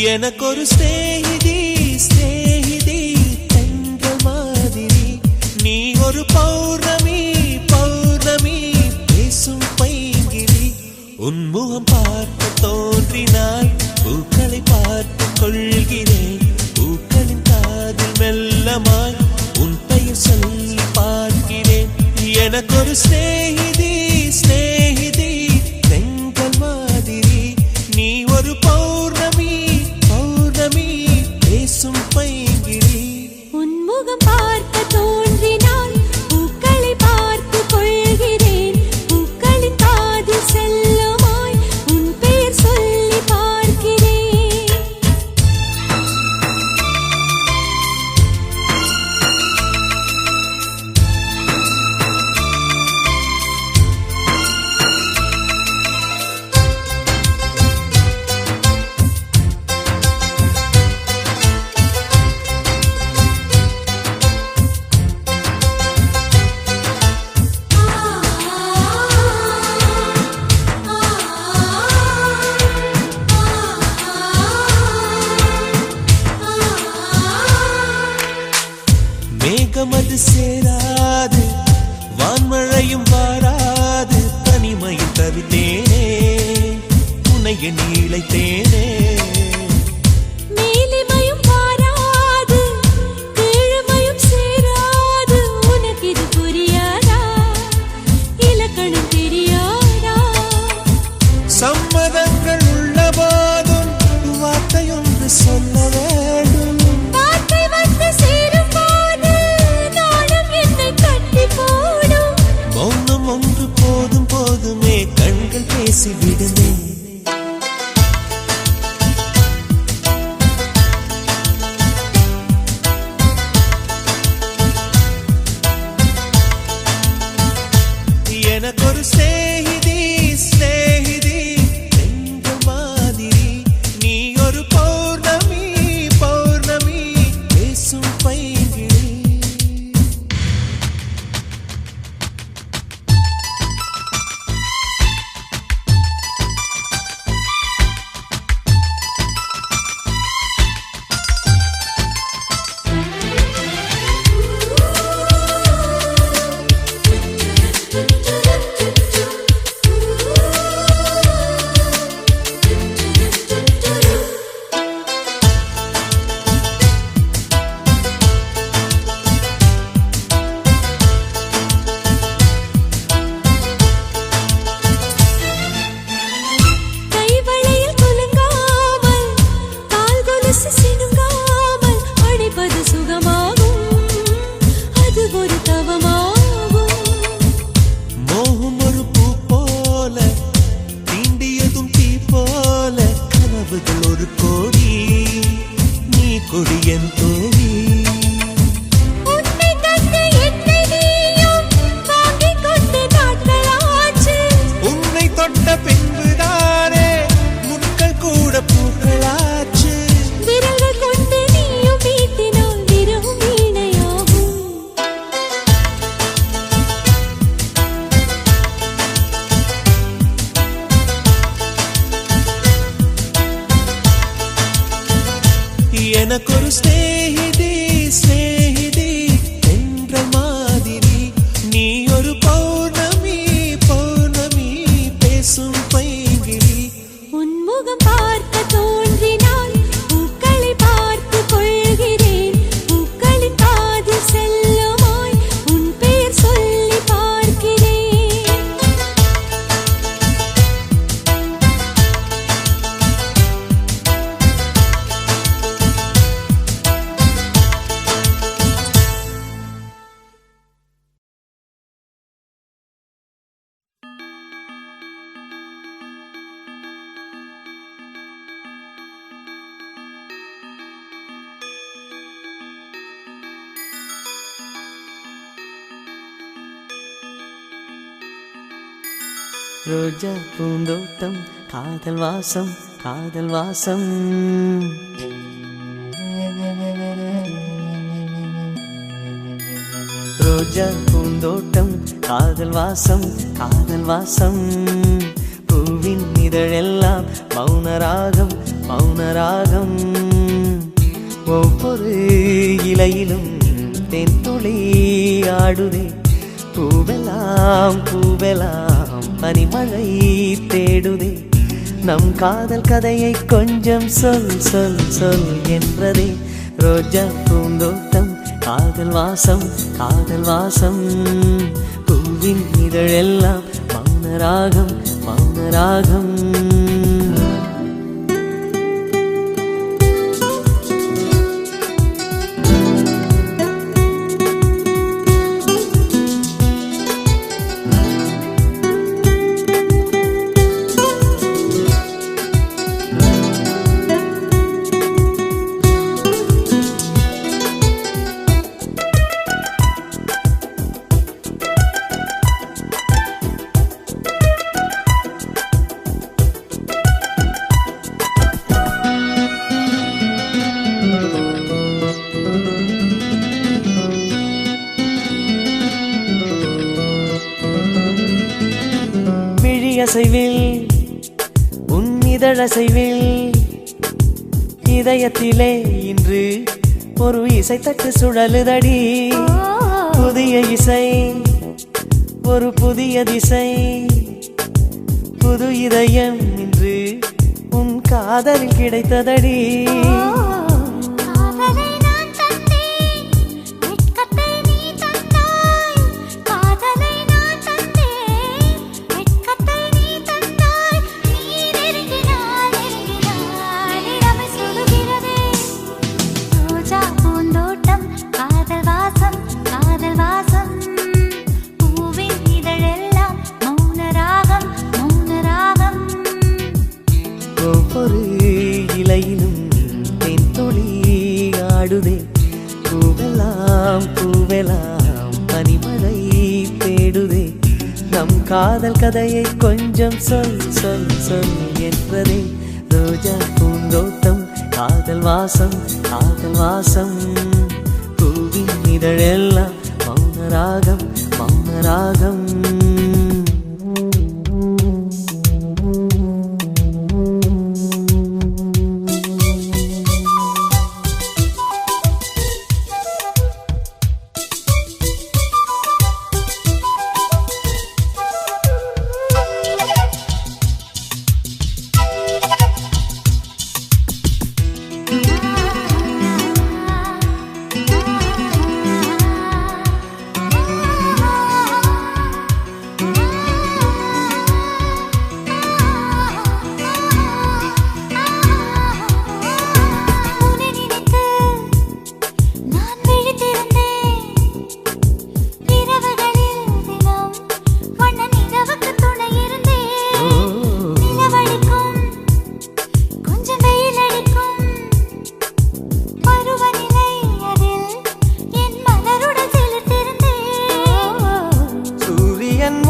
எனக்கொரு ஸ்நேகிதி ஸ்நேகிதி தென்றல் மாதிரி, நீ ஒரு பௌர்ணமி பௌர்ணமி பேசும் பைங்கிளி. உன்முகம் பார்க்க தோன்றினாய், பூக்களை பார்த்து கொள்கிறேன். பூக்களின் காதில் மெல்லமாய் உன் பெயர் சொல்லி பார்க்கிறேன். எனக்கொரு ஸ்நேகிதி ஸ்நேகிதி தென்றல் மாதிரி, நீ ஒரு பௌர்ணமி பௌர்ணமி பேசும் பைங்கிளி. உன்முகம் பார்க்க தோன்றினால் பூக்களை பார்த்து கொள்கிறேன். பூக்களின் காதில் செல்லமாய் உன் பெயர் சொல்லி பார்க்கிறேன். மேகமது சேராது, வான்மழையும் வாராது, தனிமையில் தவித்தேனே, உன்னைய நீளைத்தேனே. மேலிமையும் வாராது, கீழ்மையும் சேராது, உனக்கு இது புரியாதா? இலக்கணம் தெரியாதா? சம்மதங்கள் உள்ள போதும் வார்த்தையொன்று சொல்ல வேண்டும். வார்த்தை வந்து சேரும் போது நானும் என்னை கட்டி போடும். மௌனம் ஒன்று போதும் போதுமே, கண்கள் பேசிவிடுமே. எனக்கொரு ஸ்நேகிதி ஸ்நேகிதி தென்றல் மாதிரி, நீ ஒரு பௌர்ணமி பௌர்ணமி பேசும் பைங்கிளி. கைவளையில் குலுங்காமல், கால் கொலுசு சினுங்காமல் அழைப்பது சுகமாகும். அது ஒரு தவமாகும். மோகம் ஒரு பூ போல, தீண்டியதும் தீ போல, கனவுகள் ஒரு கோடி, நீ கொடி என் தோழி. உன்னை தந்து என்னை நீயும் வாங்கிக் கொண்டு நாட்களாச்சு. உன்னை தொட்ட பின்புதானே முட்கள் கூட பூக்களாச்சு. விரல்கள் கொண்டு நீயும் வீட்டினால் விரவும் வீணையாகும். எனக்கொரு ஸ்நேகிதி ஸ்நேகிதி தென்றல் மாதிரி, நீ ஒரு பௌர்ணமி பௌர்ணமி பேசும் பைங்கிளி. உன்முகம் பார்க்க தோன்றினால் பூக்களை பார்த்து கொள்கிறேன். பூக்களின் காதில் செல்லமாய் உன் பெயர் சொல்லி பார்க்கிறேன். ரோஜா பூந்தோட்டம் காதல் வாசம் காதல் வாசம். ரோஜா பூந்தோட்டம் காதல் வாசம் காதல் வாசம். பூவின் இதழெல்லாம் மௌன ராகம் மௌன மௌனராகம். ஒவ்வொரு இலையிலும் தென்துளி ஆடுதே. பூவெல்லாம் பூவெல்லாம் பனிமழை தேடுதே. நம் காதல் கதையை கொஞ்சம் சொல் சொல் சொல் என்றதே. ரோஜா பூந்தோட்டம் காதல் வாசம் காதல் வாசம். பூவின் இதழெல்லாம் மௌனராகம் மௌனராகம். அசைவில் உன் இதழசைவில் இதயத்திலே இன்று ஒரு இசை தட்டு சுழலுதடி. புதிய இசை ஒரு புதிய திசை. புது இதயம் இன்று உன் காதலில் கிடைத்ததடி. ஒவ்வொரு இலையிலும் தென்துளி ஆடுதே. பூவெல்லாம் பூவெல்லாம் பனிமழை தேடுதே. நம் காதல் கதையை கொஞ்சம் சொல் சொல் சொல் என்றதே. ரோஜா பூந்தோட்டம் காதல் வாசம் காதல் வாசம். பூவின் இதழெல்லாம் மௌனராகம் மௌனராகம்.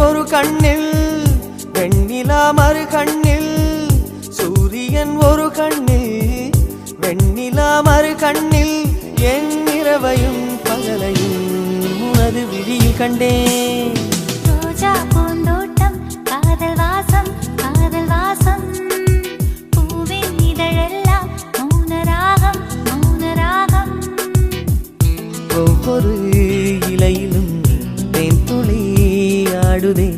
ஒரு கண்ணில் வெண்ணிலா மறு கண்ணில். சூரியன் ஒரு கண்ணில் வெண்ணிலா மறு கண்ணில். என் இரவையும் பகலையும் உனது விழியில் கண்டேன். ரோஜா பூந்தோட்டம் காதல் வாசம் காதல் வாசம். பூவின் இதழெல்லாம் மௌனராகம் மௌனராகம். ஒவ்வொரு இலையிலும் தென்துளி ஆடுதே.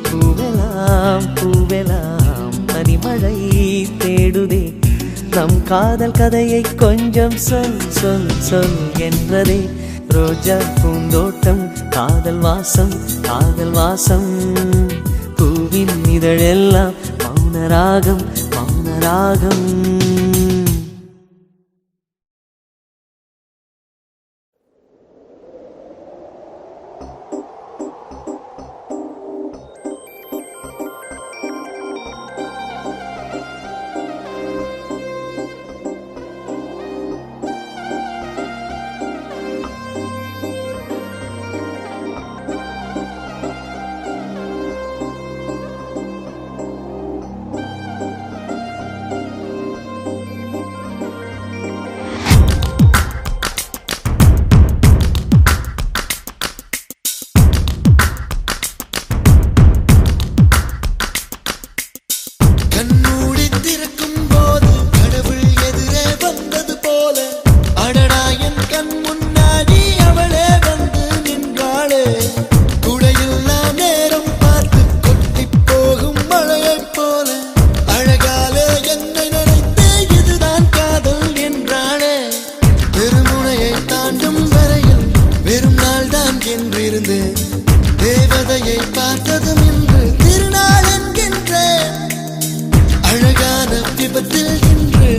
பூவெல்லாம் பூவெல்லாம் பனிமழை தேடுதே. நம் காதல் கதையை கொஞ்சம் சொல் சொல் சொல் என்றதே. ரோஜா பூந்தோட்டம் காதல் வாசம் காதல் வாசம். பூவின் இதழெல்லாம் மௌனராகம் மௌனராகம். ஆபத்தில் இன்று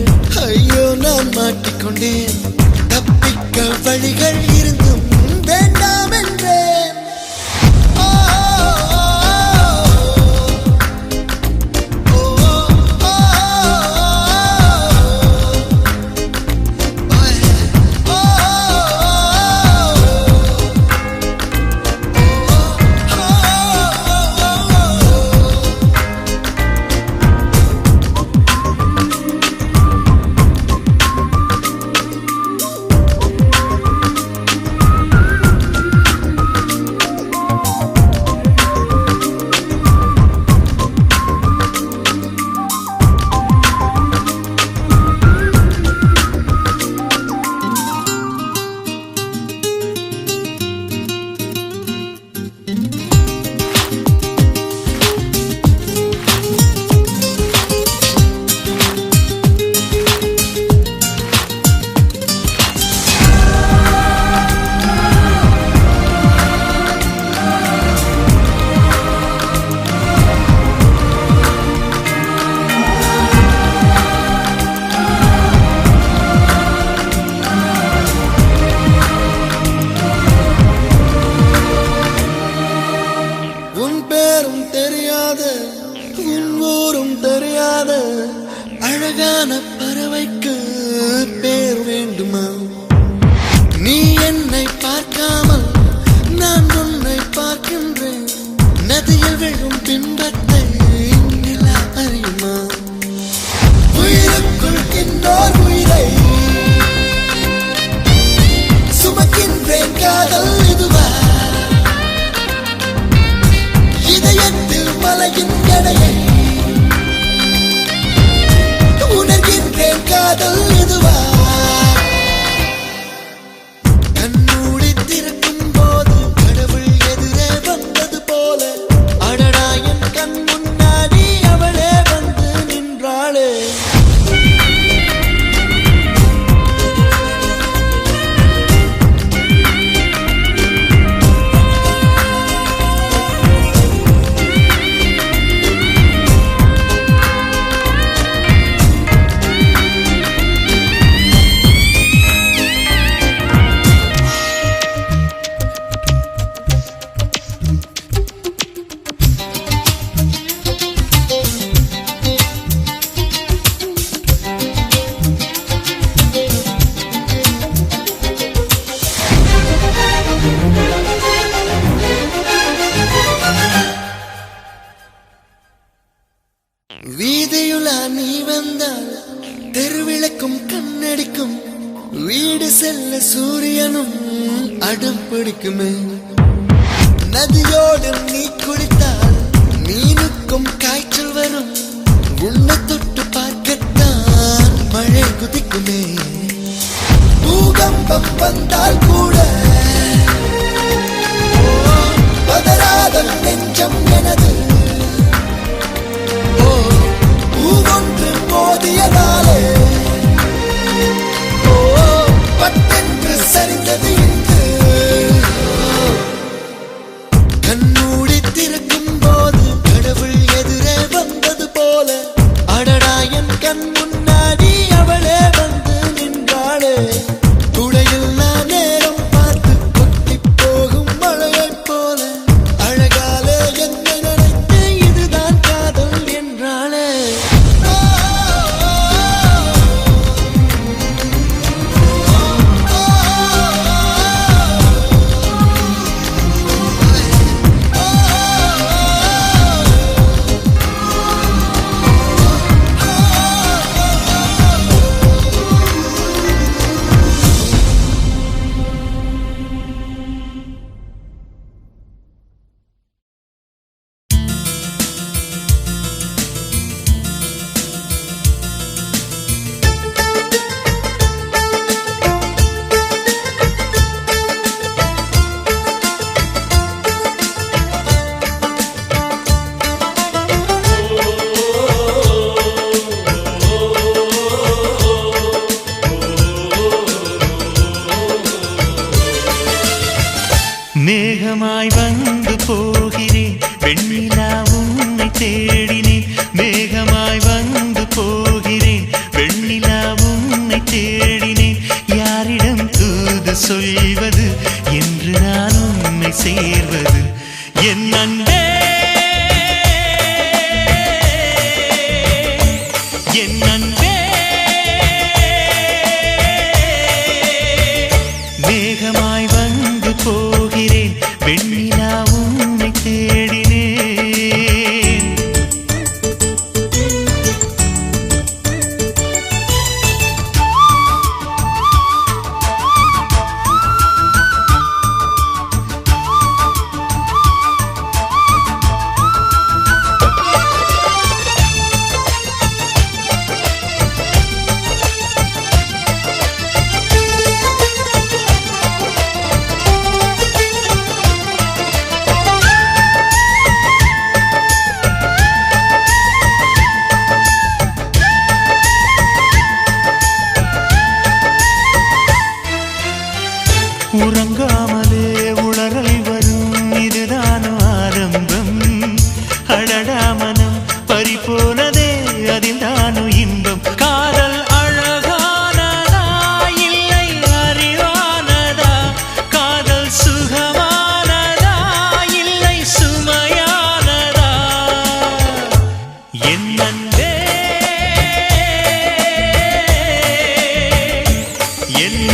ஐயோ நான் மாட்டிக்கொண்டேன். தப்பிக்க வழிகள் இருந்தும் வேண்டாம் என்றேன். அழகான பறவைக்கு பேர் வேண்டுமா? நீ என்னை பார்க்காமல் நான் உன்னை பார்க்கின்றேன். நதியில் விழும் பின்பத்தை நிலா அறியுமா? உயிருக்குள் இன்னொரு உயிரை சுமக்கின்றேன். காதல் இதுவா? இதயத்தில் மலையின் எடையை உணர்கின்றேன். காதல் இதுவா? கண்ணூடி திறக்கும் போது கடவுள் எதிரே வந்தது போல அடடா என் கண் முன்னாடி அவளே வந்து நின்றாளே. வீதியுலா நீ வந்தால் தெருவிளக்கும் கண்ணடிக்கும். வீடு செல்ல சூரியனும் அடம் பிடிக்குமே. நதியோடு நீ குளித்தால் மீனுக்கும் காய்ச்சல் வரும். உன்னை தொட்டு பார்க்கத்தான் மழை குதிக்குமே. பூகம்பம் வந்தால் கூட பதறாத நெஞ்சம் எனது. பூவொன்று மோதியதாலே பட்டென்று சரிந்தது இன்று. கண்ணூடி திறக்கும் போது கடவுள் எதிரே வந்தது போல அடடா என் கண் முன்னாடி அவளே வந்து நின்றாளே. துடையில்லா நேரம்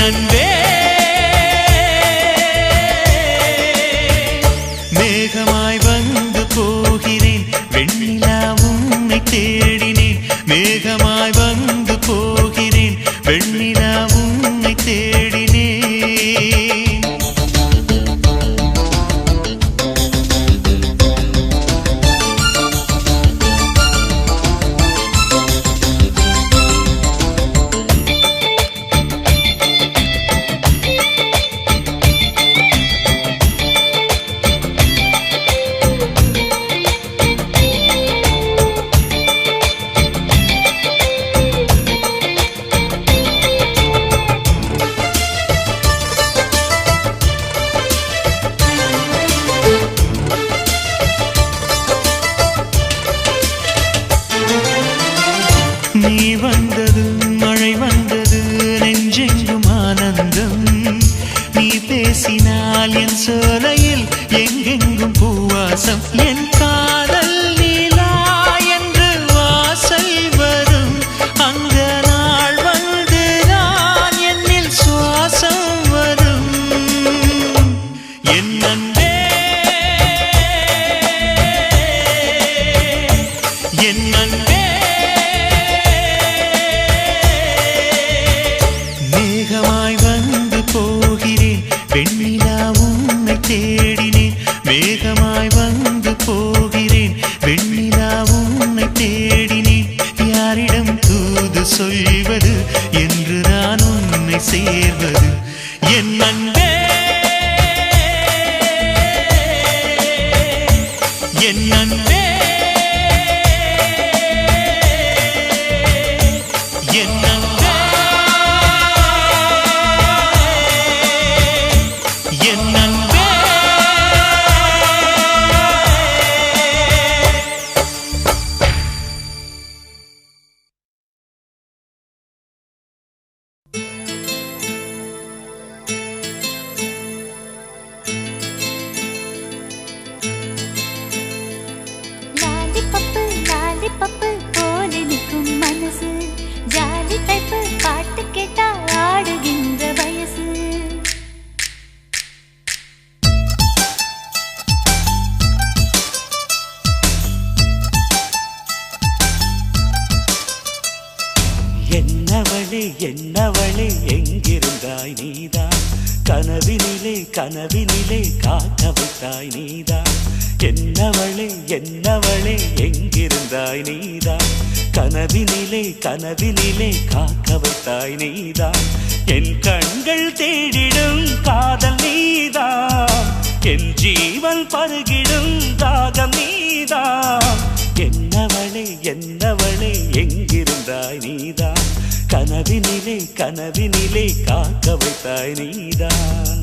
அன்பே மேகமாய் வந்து போகிறேன் வெண்ணிலா உன்னை தேடினேன் மேகமாய் வந்து போகிறேன் வெண்ணிலா உன்னை தேடினேன் நீ வந்தது மழை வந்தது நெஞ்செங்கும் ஆனந்தம் நீ பேசினால் என் சோலையில் எங்கெங்கும் பூவாசம் என் காதல் நீலா என்று வாசல் வரும் அந்த நாள் வந்து நான் என்னில் சுவாசம் வரும் என் அன்பே என் அன்பே மேகமாய் வந்து போகிறேன் வெண்ணிலா உன்னை தேடினேன் மேகமாய் வந்து போகிறேன் வெண்ணிலா உன்னை தேடினேன் யாரிடம் தூது சொல்வது என்று நான் உன்னை சேர்வது என் அன்பே என் அன்பே என் அன்பே என் அன்பே லாலிபப்பு போல நிற்கும் மனசு ஜாலி டைப்பு பாட்டு கேட்டா ஆடுகின்ற வயசு என்னவளே என்னவளே எங்கிருந்தாய் நீதான் கனவினிலே கனவினிலே காக்க வைத்தாய் நீதான் என்னவளே என்னவளே எங்கிருந்தாய் நீதான் கனவினிலே கனவினிலே காக்க வைத்தாய் நீதான் என் கண்கள் தேடிடும் காதல் நீதான் என் ஜீவன் பருகிடும் தாகம் நீதான் என்னவளே என்னவளே எங்கிருந்தாய் நீதான் கனவினிலே கனவினிலே காக்க வைத்தாய் நீதான்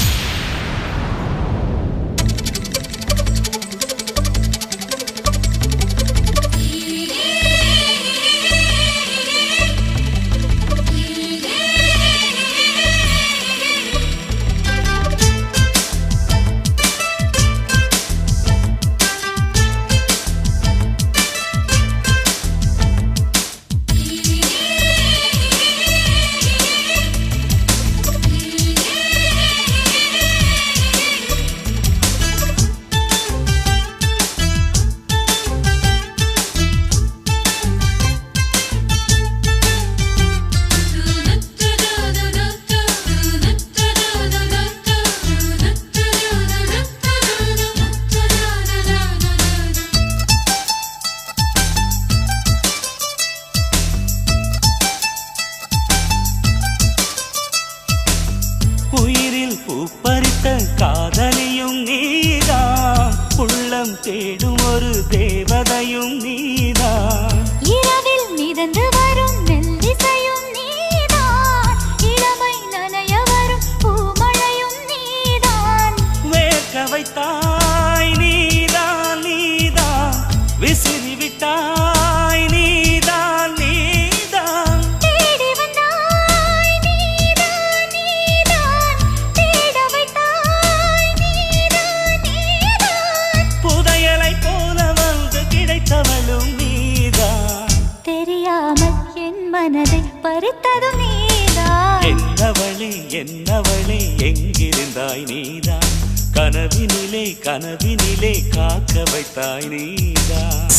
தேடும் ஒரு தேவதையும் நீதான் இரவில் மிதந்து வரும் மெல்லிசையும் நீதான் இளமை நனைய வரும் பூமழையும் நீதான் வேர்க்க வைத்தாய் நீதான் நீதான் விசிறி விட்டாய் நீதான் நீதான் தேடி வந்தாய் நீதான் நீதான் தேட வைத்தாய் நீதான் நீதான் புதையலை போல வந்து கிடைத்தவளும் நீதான் தெரியாமல் என் மனதை பறித்ததும் நீதான் என்னவளே என்னவளே எங்கிருந்தாய் நீதான் கனவினிலே கனவினிலே காக்க வைத்தாய் நீதான்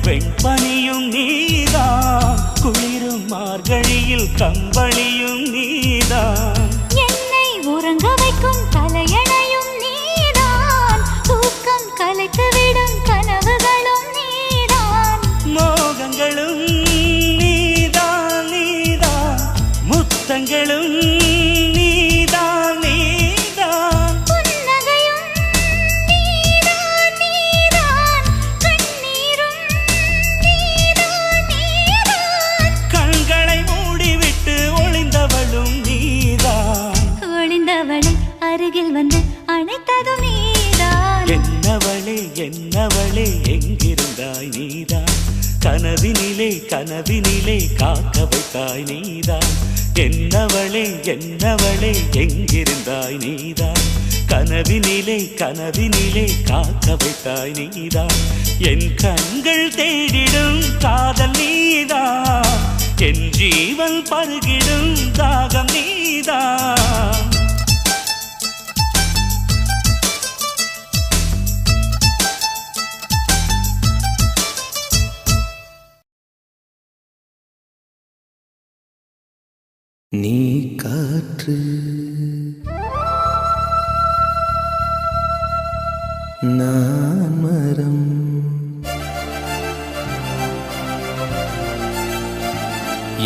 வெண்பனியும் நீதான் குளிரும் மார்கழியில் கம்பளியும் நீதான் என்னை உறங்க வைக்கும் தலையணையும் நீதான் தூக்கம் கலைத்துவிடும் கனவுகளும் நீதான் மோகங்களும் நீதான் நீதான் முத்தங்களும் நீதான் நீதான் புன்னகையும் நீதான் நீதான் கண்ணீரும் நீதான் நீதான் கண்களை மூடிவிட்டு ஒளிந்தவளும் நீதான் ஒளிந்தவளை அருகில் வந்து அணைத்ததும் நீதான் என்னவளே என்னவளே எங்கிருந்தாய் நீதான் கனவினிலே கனவினிலே காக்க வைத்தாய் நீதான் என்னவளே என்னவளே எங்கிருந்தாய் நீதான் கனவினிலே கனவினிலே காக்க வைத்தாய் நீதான் என் கண்கள் தேடிடும் காதல் நீதான் என் ஜீவன் பருகிடும் தாகம் நீதான் நீ காற்று நான் மரம்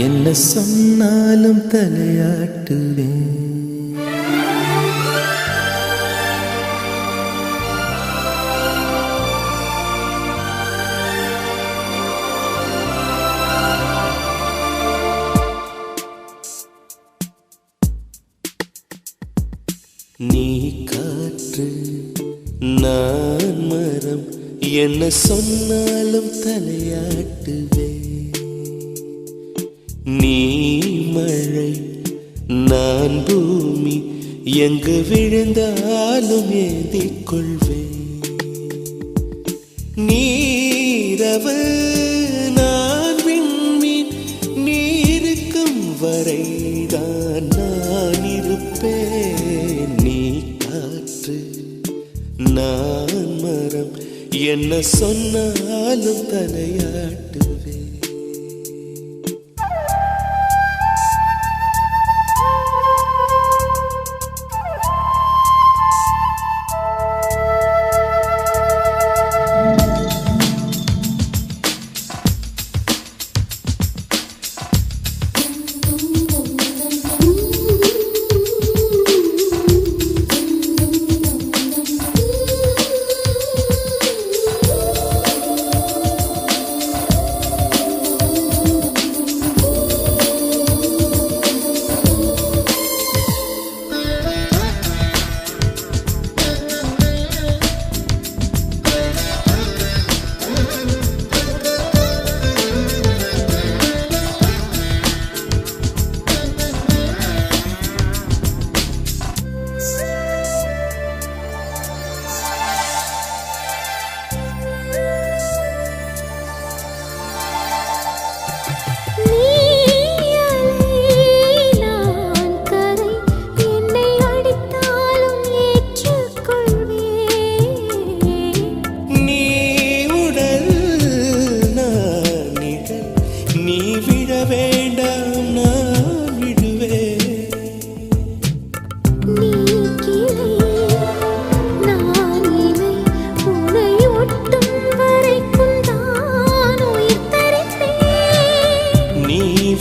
என்ன சொன்னாலும் தலையாட்டுவேன் நீ காற்று நான் மரம் என்ன சொன்னாலும் தலையாட்டுவே நீ மழை நான் பூமி எங்கு விழுந்தாலும் ஏந்திக் கொள்வேன் நீரவு நான் விண்மீன் நீருக்கும் வரைதான் நான் இருப்பேன் நீ காற்று நான் மரம் என்ன சொன்னாலும் தலையாட்டுவே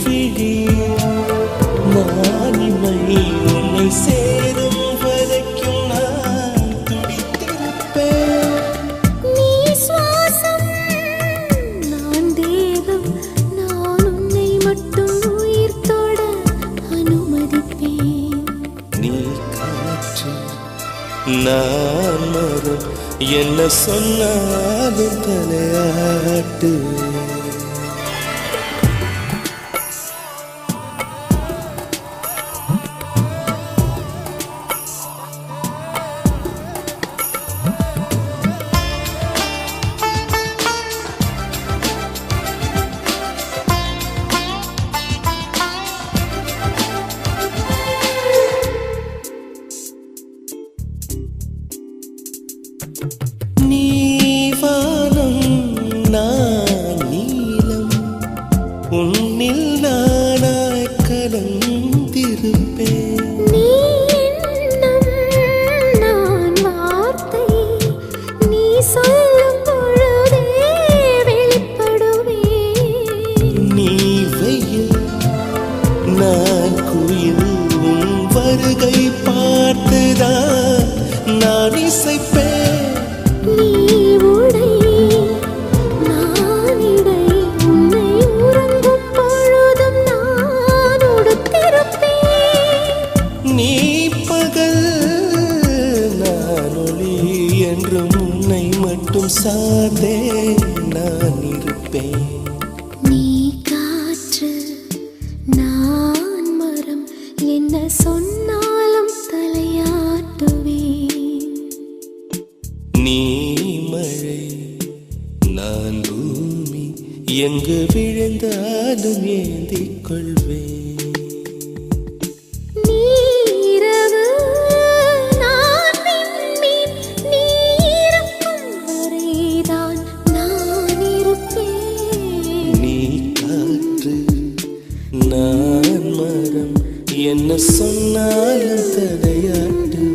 விழி நான் இமை நான் மரம் என்ன சொன்னாலும் தலையாட்டு. நீ வானம் நான் நீலம் உன்னில் நானாய் கலந்திருப்பேன். நீ எண்ணம் நான் வார்த்தை நீ சொல்லும் பொழுதே வெளிப்படுவேன். நீ வெயில் நான் குயில் உன் வருகை பார்த்துதான் நான் இசைப்பேன். நீ உடை நான் இடை உன்னை உறங்கும் பொழுதும் நான் உடுத்திருப்பேன். நீ பகல் நான் ஒளி என்றும் உன்னை மட்டும் சார்ந்தே நான் இருப்பேன். நீ காற்று நான் மரம் என்ன சொன்னாலும் தலையாட்டுவேன். நீ மழை நான் பூமி எங்கு விழுந்தாலும் ஏந்திக் கொள்வேன். நீரவு நான் விண்மீன் நீ இருக்கும் வரைதான் நான் இருப்பேன். நீ காற்று நான் மரம் என்ன சொன்னாலும் தடையாட்டுவேன்.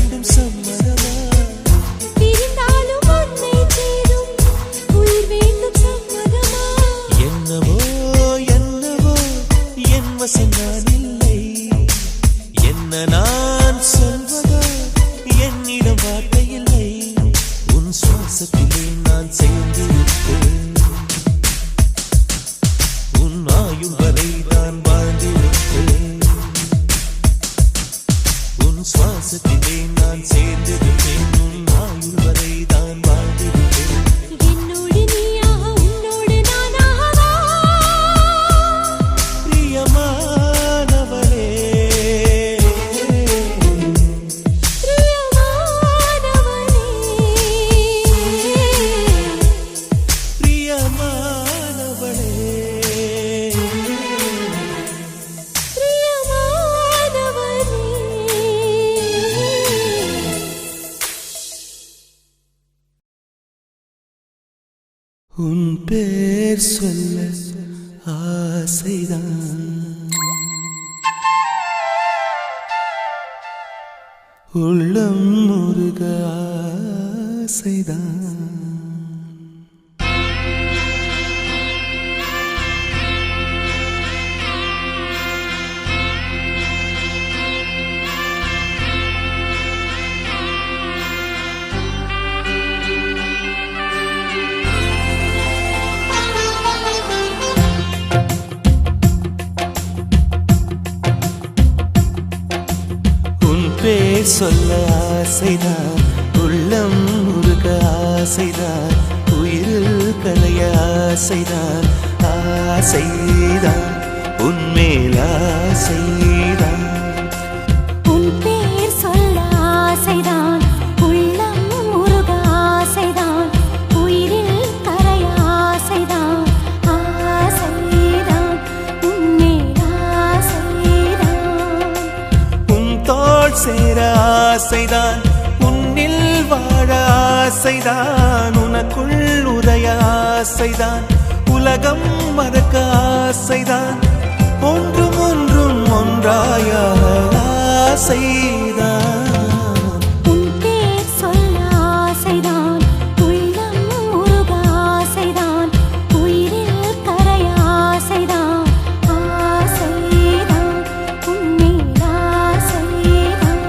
வேண்டும் சம்மதமா? பிரிந்தாலும் உன்னை சேரும் உயிர் வேண்டும் சம்மதமா? என்னவோ என்னவோ என் வசம் நான் இல்லை. என்ன நான் சொல்வதோ என்னிடம் வார்த்தை இல்லை. உன் சுவாசத்திலே நான் சேர்ந்திருப்பேன். உன் ஆயுள் வரை நான் வாழ்ந்திருப்பேன். உன் சுவாசத்திலே நான் சேர்ந்திருப்பேன். உன் ஆயுள் வரை தான் வாழ்ந்திருப்பேன். என்னோடு நீயாக உன்னோடு நானாகவா? பிரியமானவளே, பிரியமானவனே, பிரியமானவளே, உன் பேர் சொல்ல ஆசைதான், உள்ளம் முருக ஆசைதான். உன் பேர் சொல்ல ஆசைதான், உள்ளம் முருக ஆசைதான், உயிரில் கலைய ஆசைதான், ஆசைதான், உன்மேல் ஆசைதான். உன் பேர் சொல்ல ஆசைதான், உள்ளம் முருக ஆசைதான், உயிரில் கரைய ஆசைதான், ஆசைதான், உன்மேல் ஆசைதான். உன் தோள் சேர ஆசைதான், உன்னில் வாழ ஆசைதான், உனக்குள் உரைய ஆசைதான், உலகம் மறக்க ஆசைதான், ஒன்றும் ஒன்றும் ஒன்றாய ஆசைதான். உன் பேர் சொல்ல ஆசைதான், உள்ளம் முருக ஆசைதான், உயிரில் கரைய ஆசைதான், ஆசைதான், உன்மேல் ஆசைதான்.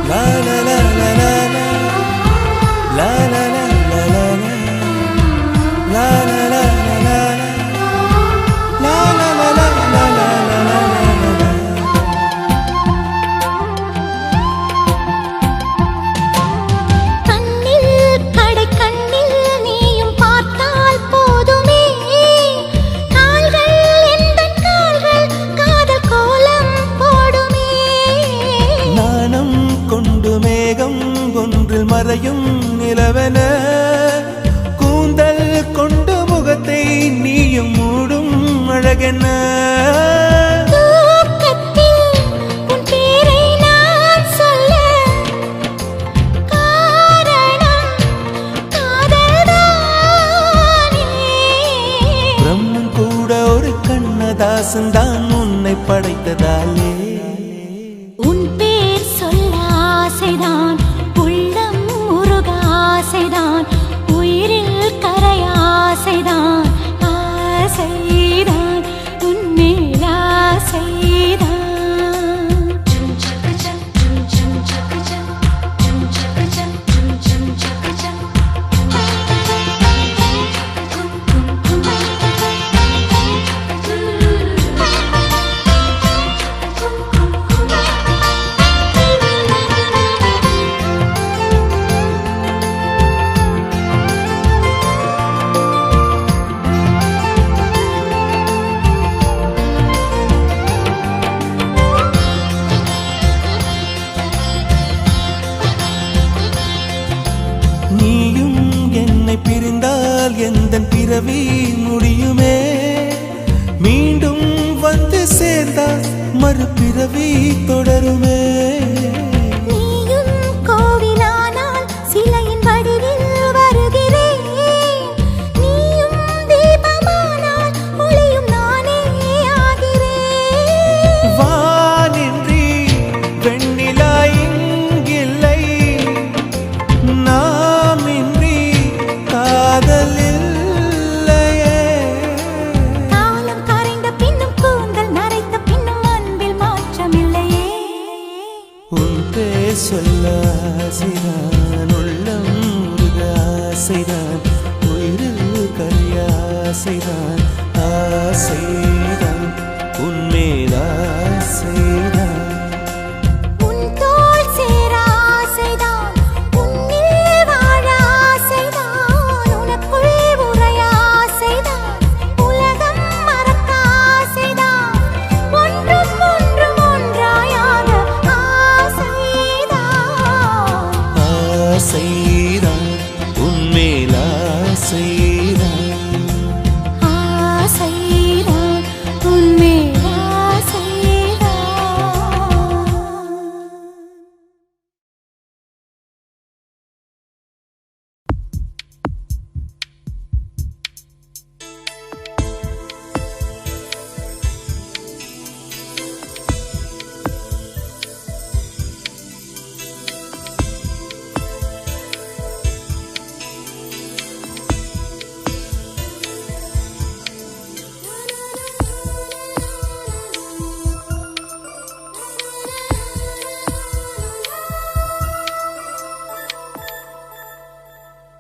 La la la la la la, la la la la la la, la la la la la la, la la la la la la la. கண்ணில் கடை கண்ணில் நீயும் பார்த்தால் போதுமே, கால்கள் எந்தன் கால்கள் காதல் கோலம் போடுமே. நாணம் கொண்டு மேகம் ஒன்றில் மறையும் நிலவென, கூந்தல் கொண்டு முகத்தை நீயும் மூடும் அழகென. தூக்கத்தில் உன் பேரை நான் சொல்ல காரணம் காதல்தானே. பிரம்மன் கூட ஒரு கண்ணதாசன் தான் உன்னை படைத்ததாலே. உன் பேர் சொல்ல ஆசைதான், உள்ளம் முருக ஆசைதான், உயிரில் கரைய ஆசைதான், ஆசைதான், உன்மேல் ஆசைதான். நீயும் என்னை பிரிந்தால் எந்தன் பிறவி முடியுமே, மீண்டும் வந்து சேர்ந்தால் மறுபிறவி தொடருமே. நீயும் கோவிலானால் சிலையின் வடிவில்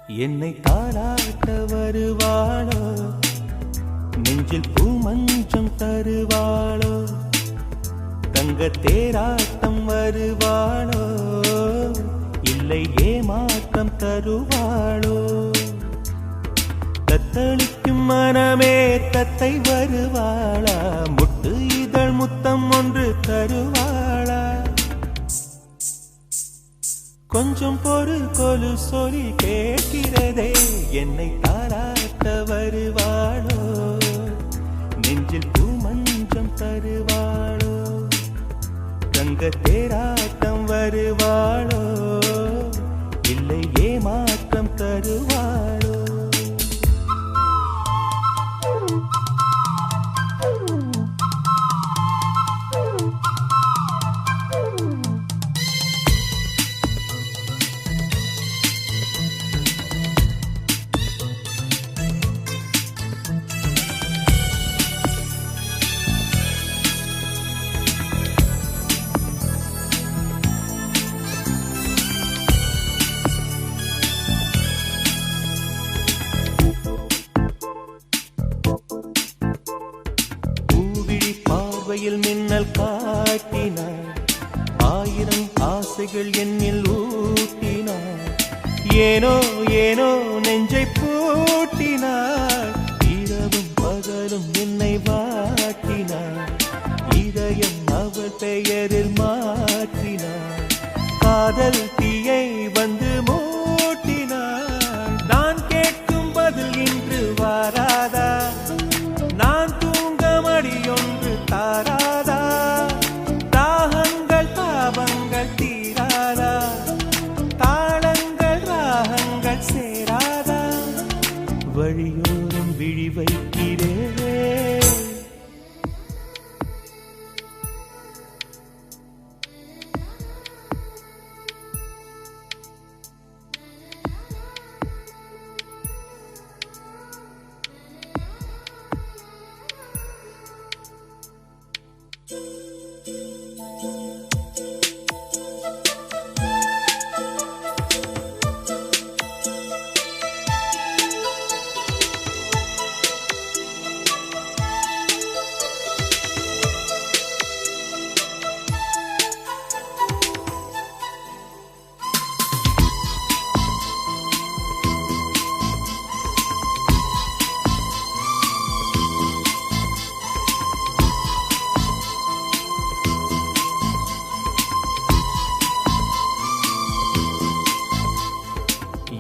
என்னை தாளாட்ட வருவாளோ, நெஞ்சில் பூமஞ்சம் தருவாளோ, தங்க தேராட்டம் வருவாளோ, இல்லை ஏமாற்றம் தருவாளோ. தத்தளிக்கும் மனமே தத்தை வருவாளா, முட்டு இதழ் முத்தம் ஒன்று தருவாளா. கொஞ்சம் பொறு கொலு சொல்லி கேட்கிறதே, என்னை தாராட்ட வருவாளோ, நெஞ்சில் பூமஞ்சம் தருவாளோ, தங்க தேராட்டம் வருவாளோ, இல்லை ஏமாற்றம் தருவாளோ. மின்னல் காட்டினார், ஆயிரம் ஆசைகள் என்னில் ஊட்டினார், ஏனோ ஏனோ நெஞ்சை பூட்டினார், இரவும் பகலும் என்னை வாட்டினார், இதயம் அவள் பெயரில் மாற்றினார், காதல் தீயை வந்து மூட்டினார். நான் கேட்கும் பதில் இன்று வாராதா, நான் தூங்க மடியொன்று தாராதா, தாகங்கள் தாபங்கள் தீராதா, தாளங்கள் ராகங்கள் சேராதா, வழியோரம் விழி வைக்கிறே.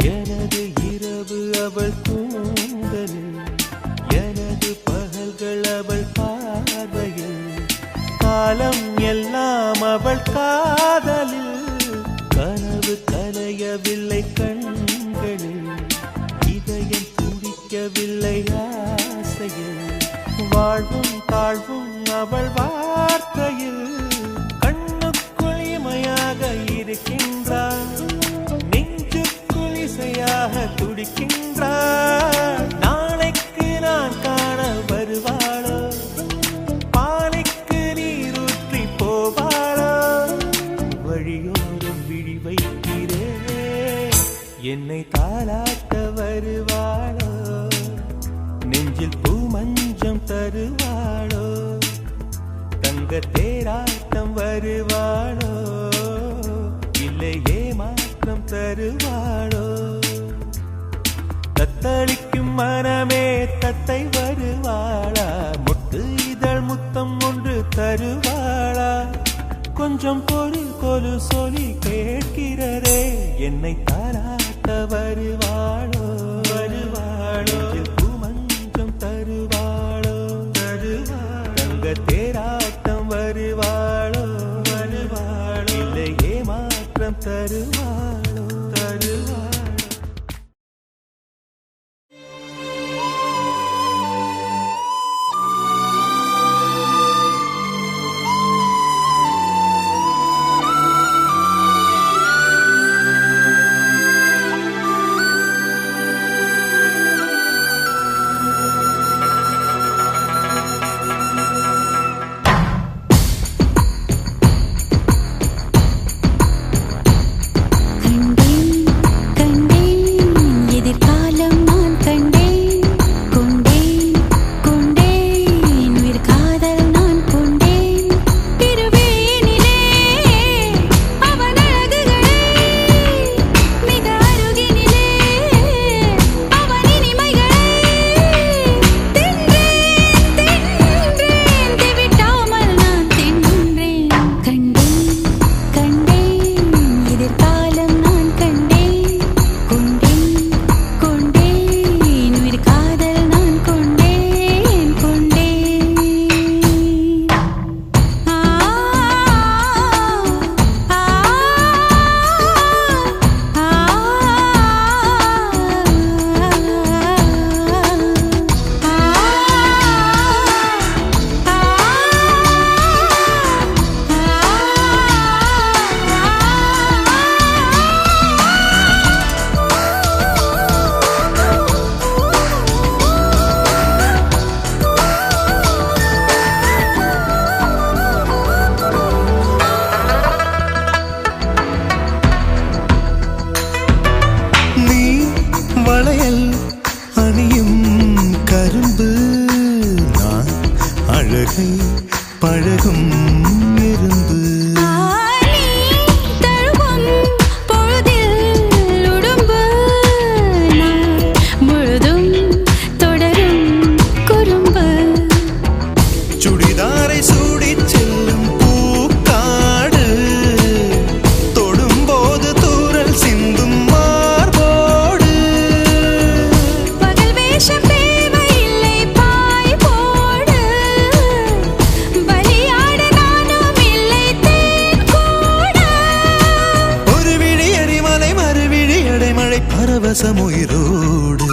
எனது இரவு அவள் கூந்தலில், எனது பகல்கள் அவள் பார்வையில், காலம் எல்லாம் அவள் காதலில், கனவு கலையவில்லை கண்களில், இதயம் துடிக்கவில்லை ஆசையில், வாழ்வும் தாழ்வும் அவள் வார்த்தையில், கண்ணுக்குள் இமையாக இருக்கின்றாள், துடிக்கின்றாள். நாளைக்கு நான் காண வருவாளோ, பாலைக்கு நீரூற்றி போவாளோ, வழியோரம் விழி வைக்கிறே, என்னை தாளாட்ட வருவாளோ, நெஞ்சில் பூமஞ்சம் தருவாளோ, தங்க தேராட்டம் வருவாளோ, இல்லை ஏமாற்றம் தருவாளோ. தத்தளிக்கும் மனமே தத்தை வருவாளா, முட்டு இதழ் முத்தம் ஒன்று தருவாளா. கொஞ்சம் பொறு கொலு சொல்லி கேட்கிறதே, என்னை தாளாட்ட வருவாளோ, வருவாளோ, பூமஞ்சம் தருவாளோ, தருவாளோ, தங்க தேராட்டம் வருவாளோ, வருவாளோ, இல்லை ஏமாற்றம் தருவாளோ, தருவாளோ. பரவசமுயிரோடு.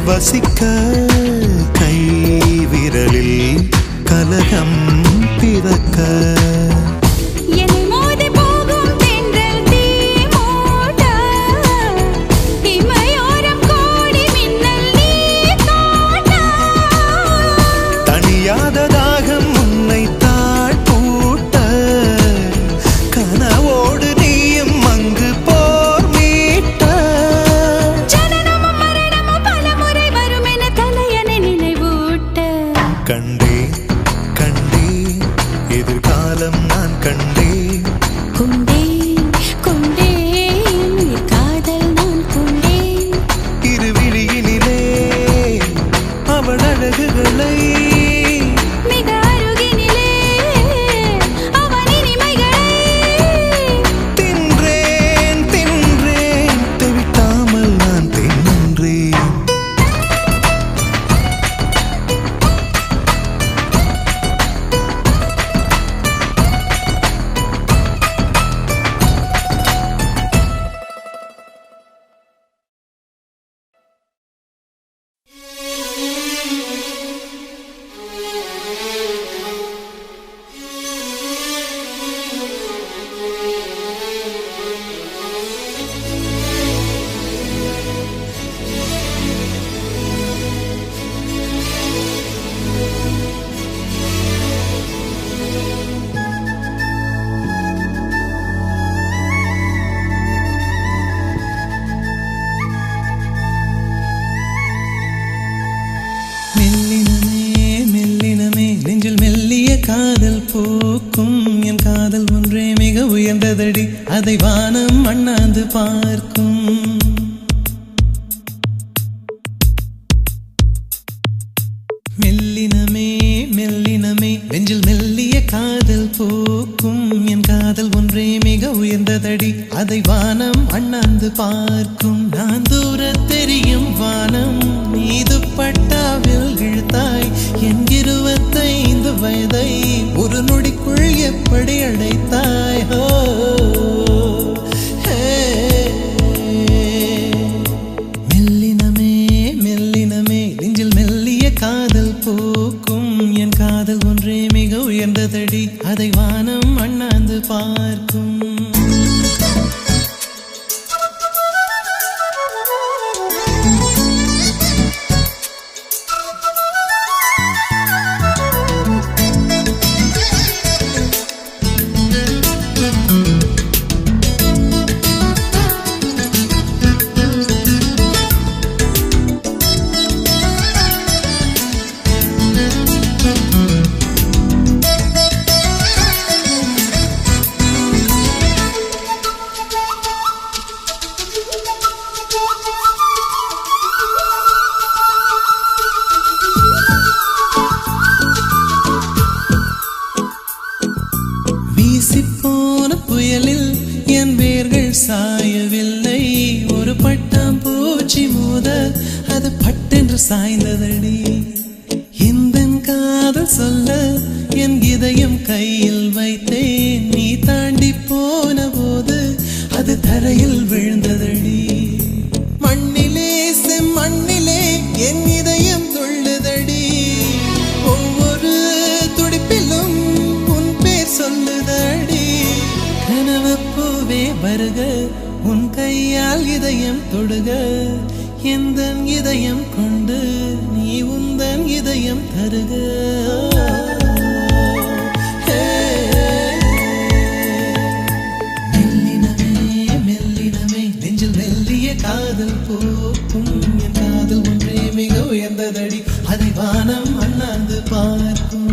வசிக்க கை விரலில் கலகம் பிறக்க. தனியாத தாகம் உன்னை தாழ்பூட்ட கனவோடு நீயும் அங்கு போர் மீட்ட. கண்டே கண்டே எதிர்காலம் நான் கண்டே. கொண்டே கொண்டே காதல் நான் கொண்டே. இருவிழியினிலே அவள் அழகுகளை மிக அருகினிலே அவன் இனிமைகளை தின்றேன் தின்றேன் தெவிட்டாமல் நான் தின்றேன். காதல் போக்கும் என் காதல் ஒன்றே மிக உயர்ந்ததடி, அதை வானம் அண்ணாந்து பார்க்கும். மெல்லினமே மெல்லினமே நெஞ்சில் மெல்லிய காதல் போக்கும் என் காதல் ஒன்றே மிக உயர்ந்ததடி, அதை வானம் அண்ணாந்து பார்க்கும். நான் தூர தெரியும் வானம் மீது பட்டாவில் இழுத்தாய் என் 25 வயதை ஒரு நொடிக்குள் எப்படி அடைத்தாய். மெல்லினமே மெல்லினமே நெஞ்சில் மெல்லிய காதல் போக்கும் என் காதல் ஒன்றே மிக உயர்ந்ததடி, அதை வானம் அண்ணாந்து பார்க்கும். வீசிப்போன புயலில் என் வேர்கள் சாயவில்லை, ஒரு பட்டாம் பூச்சி மோத அது பட்டென்று சாய்ந்ததடி. இந்த காதல் சொல்ல என் இதயம் கையில் வைத்தேன், நீ தாண்டி போன போது அது தரையில் விழுந்ததடி. மண்ணிலே செம்மண்ணிலே என் இதயம் துள்ளுதடி, ஒவ்வொரு துடிப்பிலும் உன் பேர் சொல்லுதடி. கனவு பூவே வருக உன் கையால் இதயம் தொடுக எந்தன் இதயம் கொண்டு நீ உந்தன் இதயம் தருக மெல்லினமே மெல்லினமே நெஞ்சில் மெல்லிய காதல் போக்கும் என் காதல் ஒன்றே மிக உயர்ந்ததடி அதை வானம் அண்ணாந்து பார்க்கும்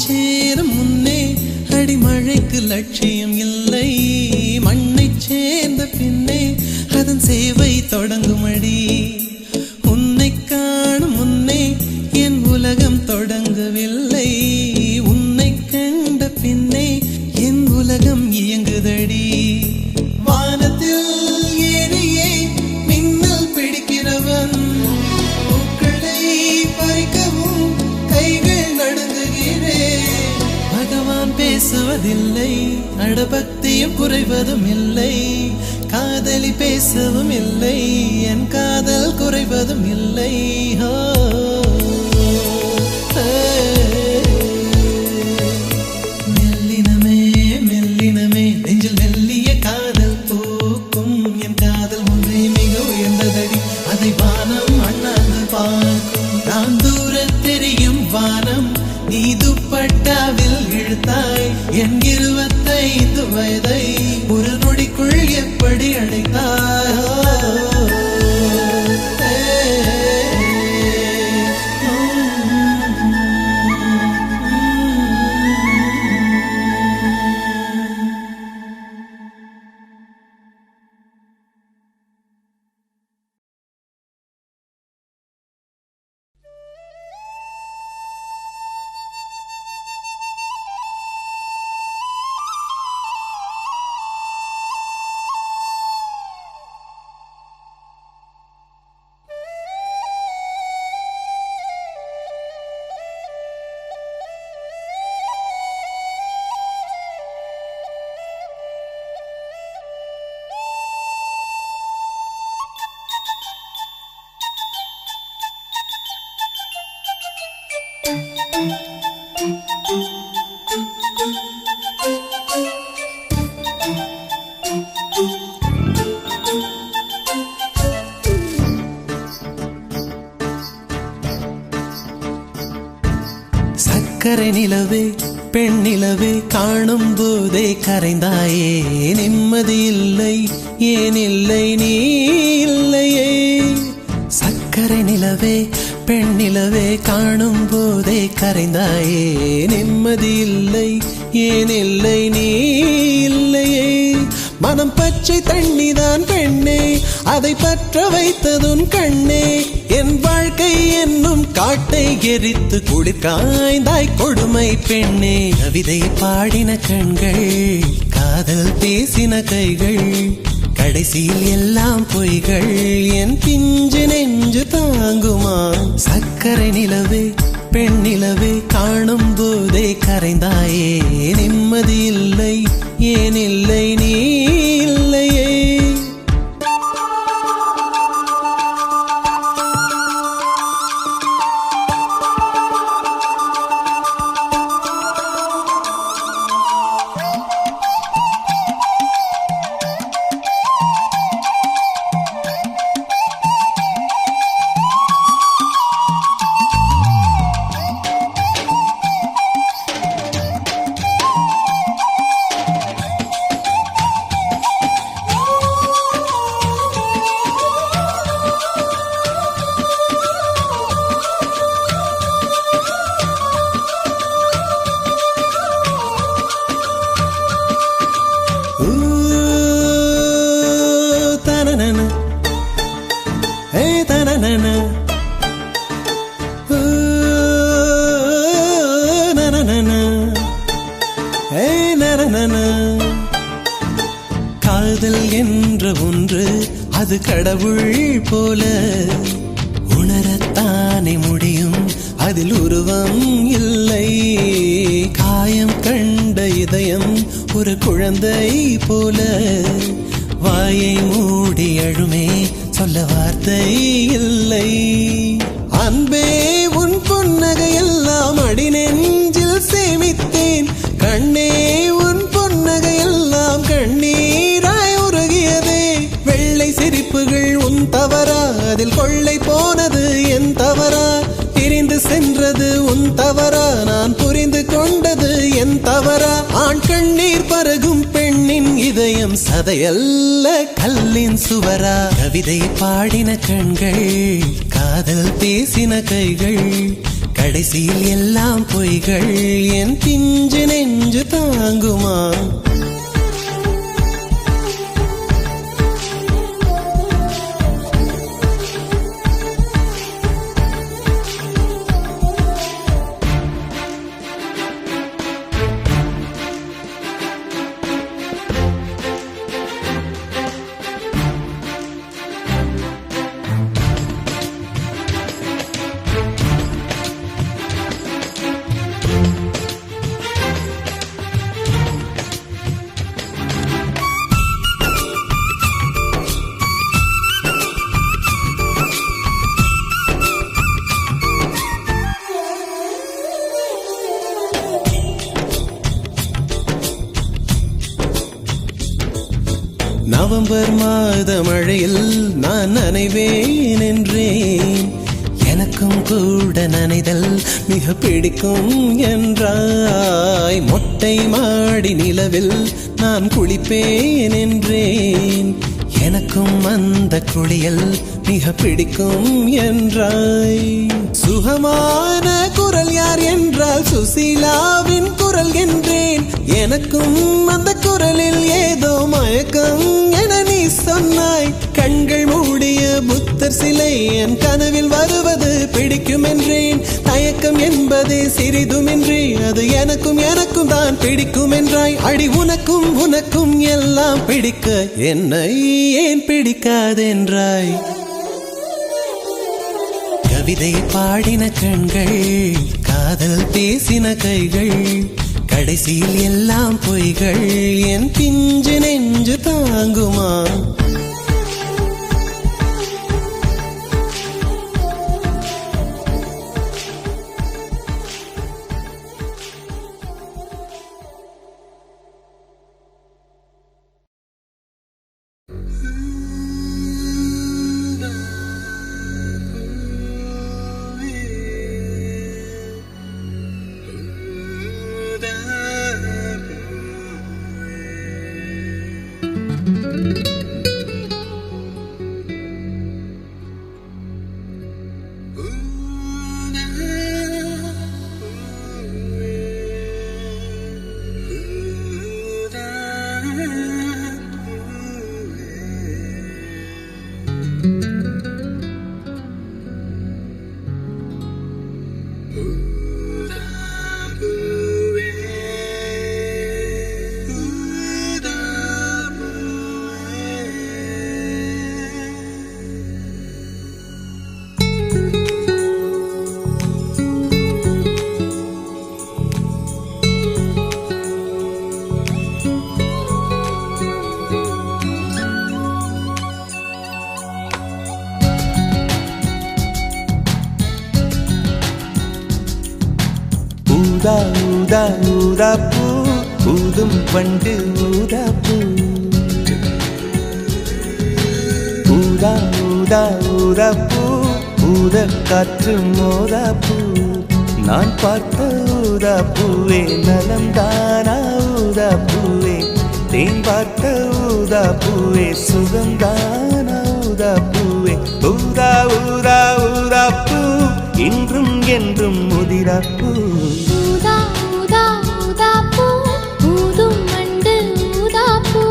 சேரும் முன்னே அடிமழைக்கு லட்சியம் இல்லை மண்ணை சேர்ந்த பின்னே அதன் சேவை தொடங்குமடி உன்னை காணும் முன்னே என் உலகம் தொடங்கவில்லை உன்னை கண்ட பின்னே என் உலகம் இயங்குதடி வானத்தில் ஏறியே மின்னல் பிடிக்கிறவன் பூக்களை பறிக்கவும் கைகள் நடுங்குகிறேன் பகவான் பேசுவதில்லை அடபக்தியும் குறைவதும் இல்லை காதலி பேசவும் இல்லை என் காதல் குறைவதும் இல்லை மெல்லினமே மெல்லினமே நெஞ்சில் மெல்லிய காதல் பூக்கும் என் காதல் ஒன்றே மிக உயர்ந்ததடி அதை வானம் அண்ணாந்து பார்க்கும் நான் தூர தெரியும் வானம் நீ துப்பட்டாவில் இழுத்தாய் என் 25 வயதை ஒரு நொடிக்குள் எப்படி அழைத்தாய் சக்கரை நிலவே பெண் நிலவே காணும் போதே கரைந்தாயே நிம்மதி இல்லை ஏன் இல்லை நீ இல்லையே சக்கரை நிலவே பெண் நிலவே காணும் போதே கரைந்தாயே நிம்மதி இல்லை ஏன் இல்லை நீ இல்லையே மனம் பச்சை தண்ணிதான் பெண்ணே அதை பற்ற வைத்ததுன் கண்ணே என் வாழ்க்கை என்னும் காட்டை எரித்து குளிர் காய்ந்தாய் கொடுமை பெண்ணே கவிதை பாடின கண்கள் காதல் பேசின கைகள் கடைசியில் எல்லாம் பொய்கள் என் பிஞ்சு நெஞ்சு தாங்குமா சக்கரை நிலவே பெண் நிலவே காணும் போதே கரைந்தாயே நிம்மதி இல்லை ஏன் இல்லை நீ இல்லையே அது கடவுள் போல உணரத்தானே முடியும், அதில் உருவம் இல்லை. காயம் கண்ட இதயம் ஒரு குழந்தை போல வாயை மூடி அழுமே, சொல்ல வார்த்தை இல்லை. அன்பே உன் புன்னகையெல்லாம் அடி நெஞ்சில் சேமித்தேன், கண்ணே உன் புன்னகையெல்லாம் கண்ணீராய் உருகியதே. வெள்ளை சிரிப்புகள் உன் தவறா, அதில் கொள்ளை போனது என் தவறா? பிரிந்து சென்றது உன் தவறா, நான் புரிந்து கொண்டது என் தவறா? ஆண் கண்ணீர் பருகும் பெண்ணின் இதயம் சதையல்ல கல்லின் சுவரா? கவிதை பாடின கண்கள், காதல் பேசின கைகள், கடைசியில் எல்லாம் பொய்கள். என் பிஞ்சு நெஞ்சு தாங்குமா? நவம்பர் மாத மழையில் நான் நனைவேன் என்றேன், எனக்கும் கூட நனைதல் மிக பிடிக்கும் என்றாய். மொட்டை மாடி நிலவில் நான் குளிப்பேன் என்றேன், எனக்கும் அந்த குளியல் மிக பிடிக்கும் என்றாய். சுகமான குரல் யார் என்றால் சுசீலாவின் குரல் என்றேன், எனக்கும் அந்த குரலில் ஏதோ மயக்கம் என நீ சொன்னாய். கண்கள் மூடிய புத்தர் சிலை என் கனவில் வருவது பிடிக்கும் என்றேன், தயக்கம் என்பதே சிறிதுமின்றி அது எனக்கும் எனக்கும் தான் பிடிக்கும் என்றாய். அடி உனக்கும் உனக்கும் எல்லாம் பிடிக்க என்னை ஏன் பிடிக்காதென்றாய்? கவிதை பாடின கண்கள், காதல் பேசின கைகள், கடைசியில் எல்லாம் பொய்கள். என் பிஞ்சு நெஞ்சு தாங்குமா? ஊதா ஊதா ஊதாப்பூ ஊதும் பண்டு ஊதாப்பூ, ஊதா ஊதா ஊதாப்பூ ஊத காற்று மோதாப்பூ. நான் பார்த்த ஊதாப்பூவே நலம்தானா ஊதாப்பூவே, தேன் பார்த்த ஊதாப்பூவே சுகம்தானா ஊதாப்பூவே. ஊதா ஊதா ஊதாப்பூ இன்றும் என்றும் முதிராப்பூ. ஊதா ஊதா ஊதாப்பூ ஊதும் மண்டு ஊதாப்பூ,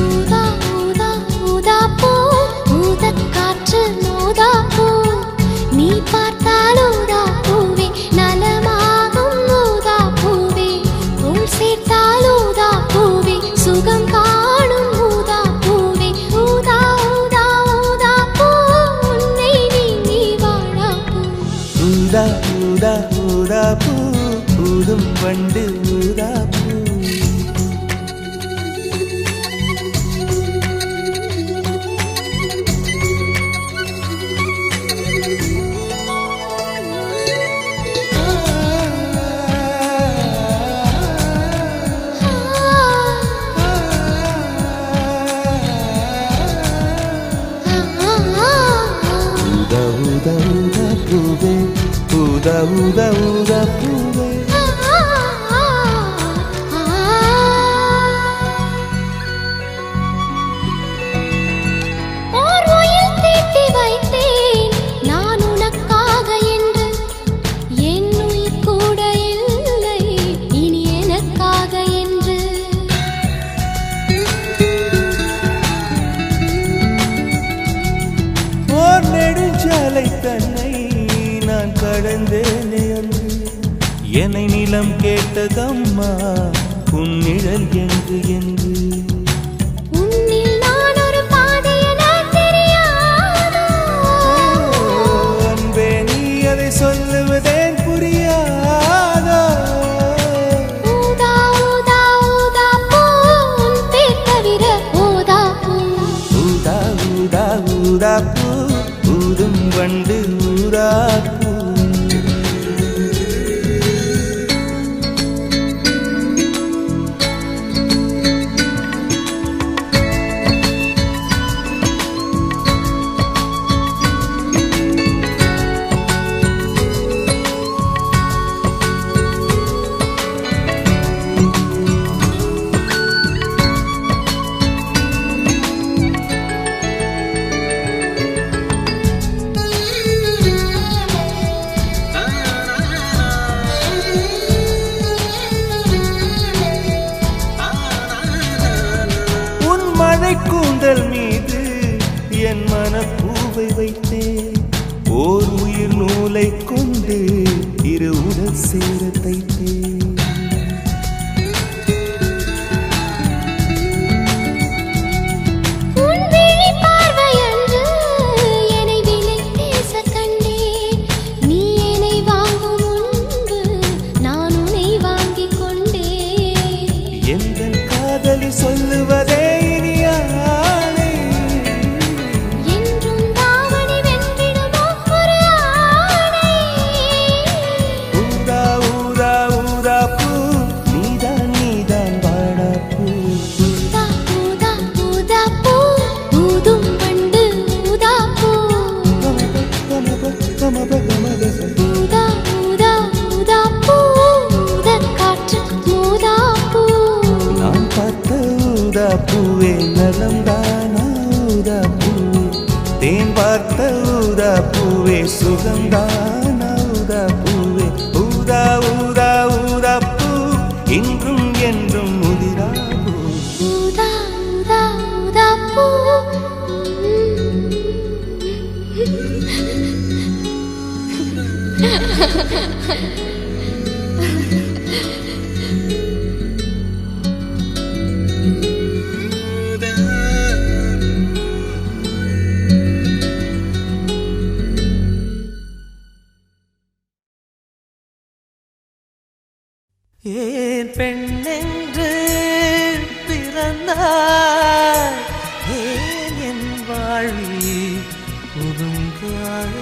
ஊதா ஊதா ஊதாப்பூ ஊதக் காற்று மோதாப்பூ. நீ பார்த்தால் ஊதாப்பூவே நலமாகும் ஊதாப்பூவே, தோள் சேர்த்தால் ஊதாப்பூவே சுகம் காணும் ஊதா ஊதா பூவே ஓர் உயில் தீட்டி வைத்தேன் நான் உனக்காக என்று என் உயிர் கூட இல்லை இனி எனக்காக என்று ஓர் நெடுஞ்சாலை தன்னை நான் கடந்தேனே அன்று என்னை நிலம் கேட்டதம்மா உன் நிழல் என்று என்று உன்னில் நான் ஒரு பாதி என தெரியாதோ அன்பே நீ அதை சொல்லுவதேன் புரியாதோ ஊதா ஊதா ஊதா பூ உன் பேர் தவிர ஊதா பூ ஊதா ஊதா ஊதா பூ ஊதும் வண்டு ஊதா பூ கூந்தல் மீது என் மனப்பூவை வைத்தேன் ஓர் உயிர் நூலை கொண்டு இரு உடல் சேர தைத்தேன் உன் விழி பார்வையன்று என்னை விலை பேச கண்டேன் நீ என்னை வாங்கும் முன்பு நான் உன்னை வாங்கிக் கொண்டேன் எந்தன் காதலி சொல்லுவதே ஊதா ஊதா ஊதா பூ ஊதக் காற்று ஊதா பூ நான் பார்த்த ஊதா பூவே நலம்தானா ஊதா பூவே தேன் பார்த்த ஊதா பூவே சுகம்தானா ஊதா பூவே ஊதா ஊதா ஊதா பூ இன்றும் என்றும் முதிரா பூ ஊதா ஊதா ஊதா பூ ஏன் பெண்ணென்று பிறந்தாய் ஏன் என் வாழ்வில் புகுந்தாய்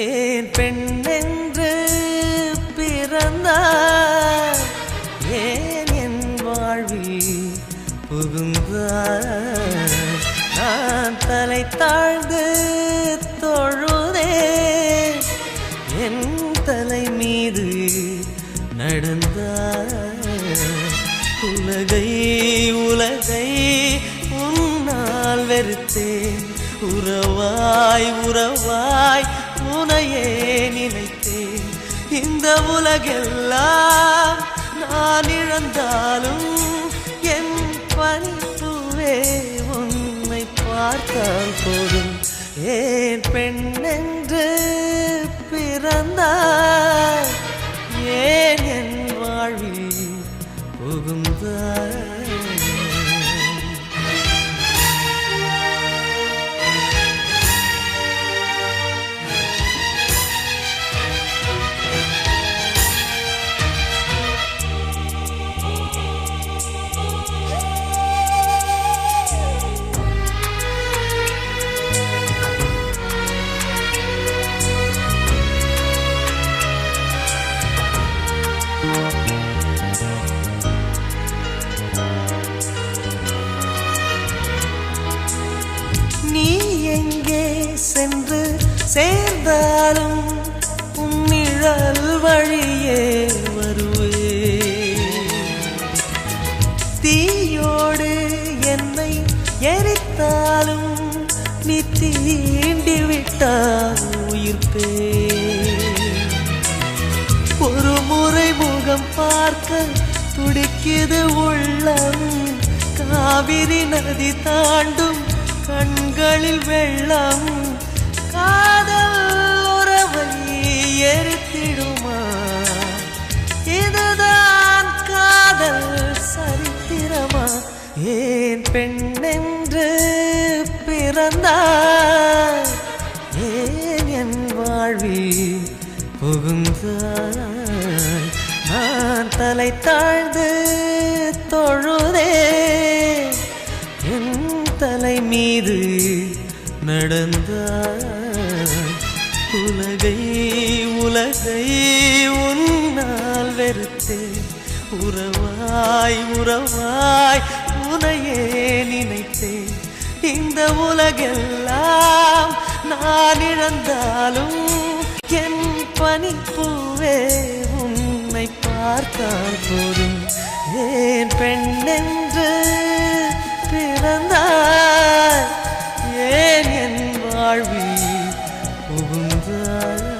ஏன் பெண்ணென்று பிறந்தாய் ஏன் என் வாழ்வில் புகுந்தாய் நான் தலை தாழ்ந்து தொழுதேன் என் தலை மீது நடந்தாய் உலகை உலகை உன்னால் வெறுத்தேன் உறவாய் உறவாய் உனையே நினைத்தேன் இந்த உலகெல்லாம் நான் இழந்தாலும் என் பனிப்பூவே உன்னை பார்த்தால் போதும் ஏன் பெண்ணென்று பிறந்த வழியே வருவே. தீயோடு என்னை எரித்தாலும் நீ தீண்டி விட்டால் உயிர்ப்பே. ஒரு முறை முகம் பார்க்க துடிக்குது உள்ளம், காவிரி நதி தாண்டும் கண்களில் வெள்ளம். காதல் உறவை எரித்திடுமா? இதுதான் காதல் சரித்திரமா? ஏன் பெண்ணென்று பிறந்தாய்? ஏன் என் வாழ்வில் புகுந்தாய்? நான் தலை தாழ்ந்து தொழுதே, என் தலை மீது நடந்தாய். உலகை உலகை உன்னால் வெறுத்தேன். உறவாய் உறவாய் உனையே நினைத்தேன். இந்த உலகெல்லாம் நான் இழந்தாலும் என் பனிப்பூவே உன்னை பார்த்தால் போதும். ஏன் பெண்ணென்று பிறந்தாய்? ஏன் என் வாழ்வில் புகுந்தாய்?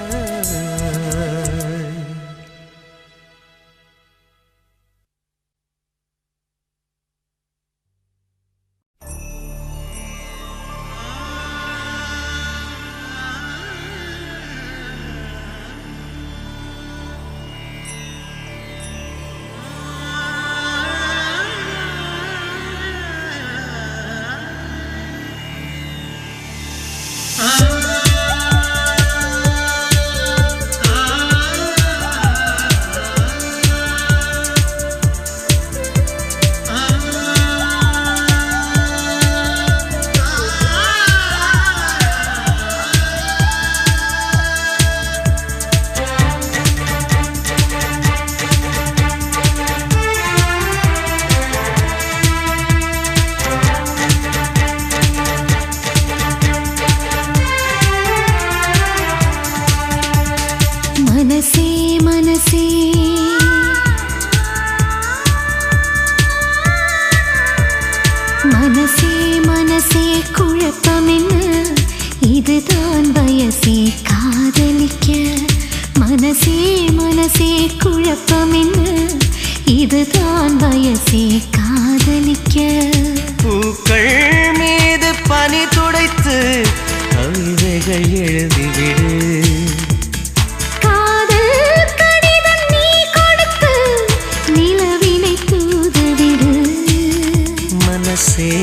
மனசே மனசே மனசே மனசே குழப்பமென்ன? இதுதான் வயசே காதலிக்க. மனசே மனசே குழப்பமென்ன? இதுதான் வயசே காதலிக்க. பூக்கள் மீது பனி துடைத்து கவிதைகள் எழுதிவிடு. மனசே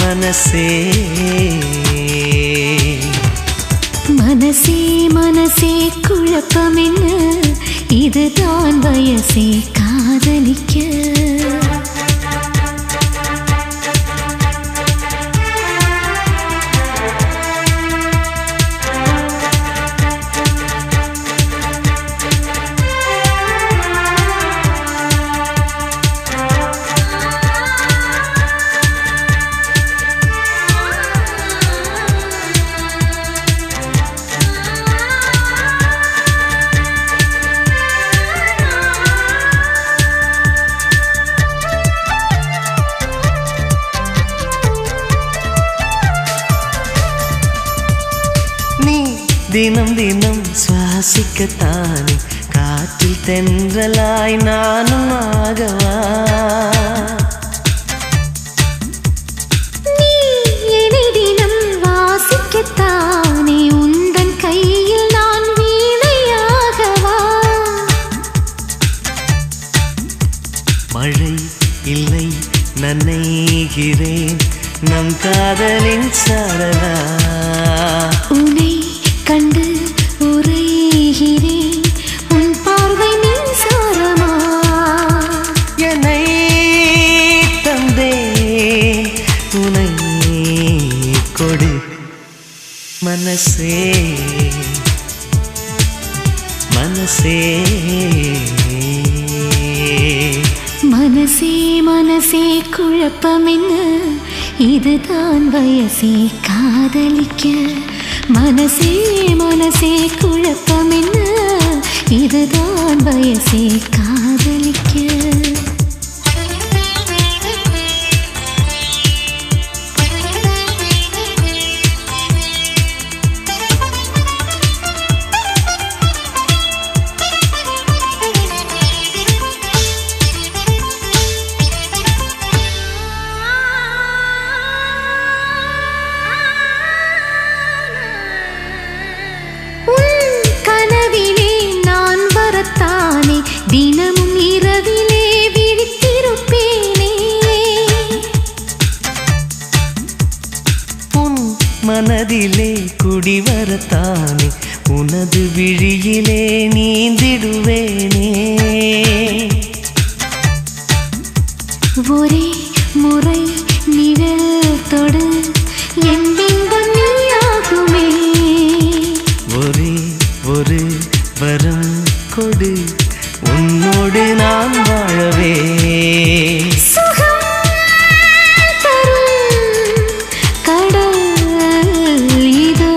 மனசே மனசே மனசே குழப்பமென்ன? இதுதான் வயசே காதலிக்க. தினம் தினம் சுவாசிக்கத்தானே காற்றில் தென்றலாய் நானும் ஆகவா? நீ என்னை தினம் வாசிக்கத்தானே உந்தன் கையில் நான் வீணையாகவா? மழை இல்லை நனைகிறேன் நம் காதலின் சாரலா. உன்னை கண்டு உரைகிறேன் உன் பார்வை மின்சாரமா? என்னை தந்தேன் உனை கொடு. மனசே மனசே மனசே மனசே குழப்பமென்ன? இதுதான் வயசே காதலிக்க. மனசே மனசே குழப்பம் என்ன, இதுதான் வயசே காதலிக்க. தினமும் இரவிலே விழித்திருப்பேனே, உன் மனதிலே குடிவரத்தானே, உனது விழியிலே நீந்திடுவேனே. ஒரே முறை நிழல் தொடு என் பிம்பம் நீயாகுமே, ஒரே ஒரு வரம் கொடு உன்னோடு நான் வாழவே. சுகம் தரும் கடல் இதோ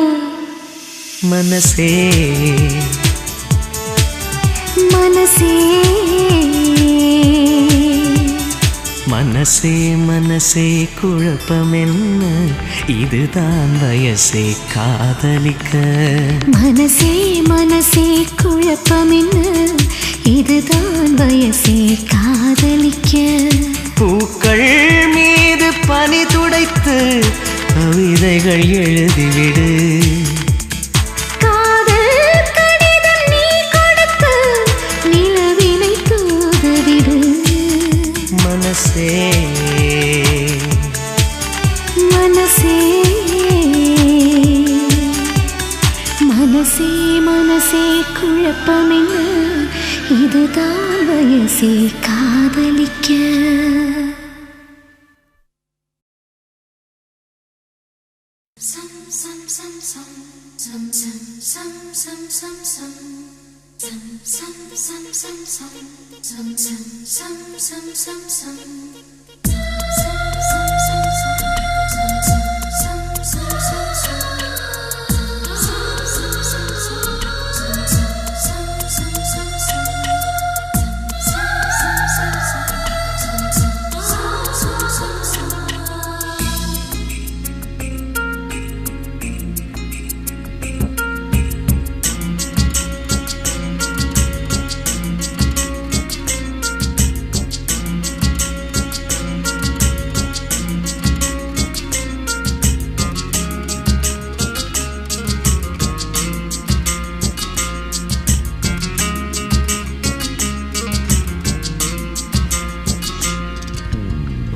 மனசே மனசே மனசே மனசே குழப்பம் என்ன, இதுதான் வயசே காதலிக்க. மனசே மனசே குழப்பம் என்ன, இதுதான் வயசே காதலிக்க. பூக்கள் மீது பனி துடைத்து கவிதைகள் எழுதிவிடு. காதல் கடிதம் நீ கொடுத்து நிலவினை தூதுவிடு. மனசே மனசே மனசே மனசே குழப்பம் என்ன, இதுதான் வயசே காதலிக்க.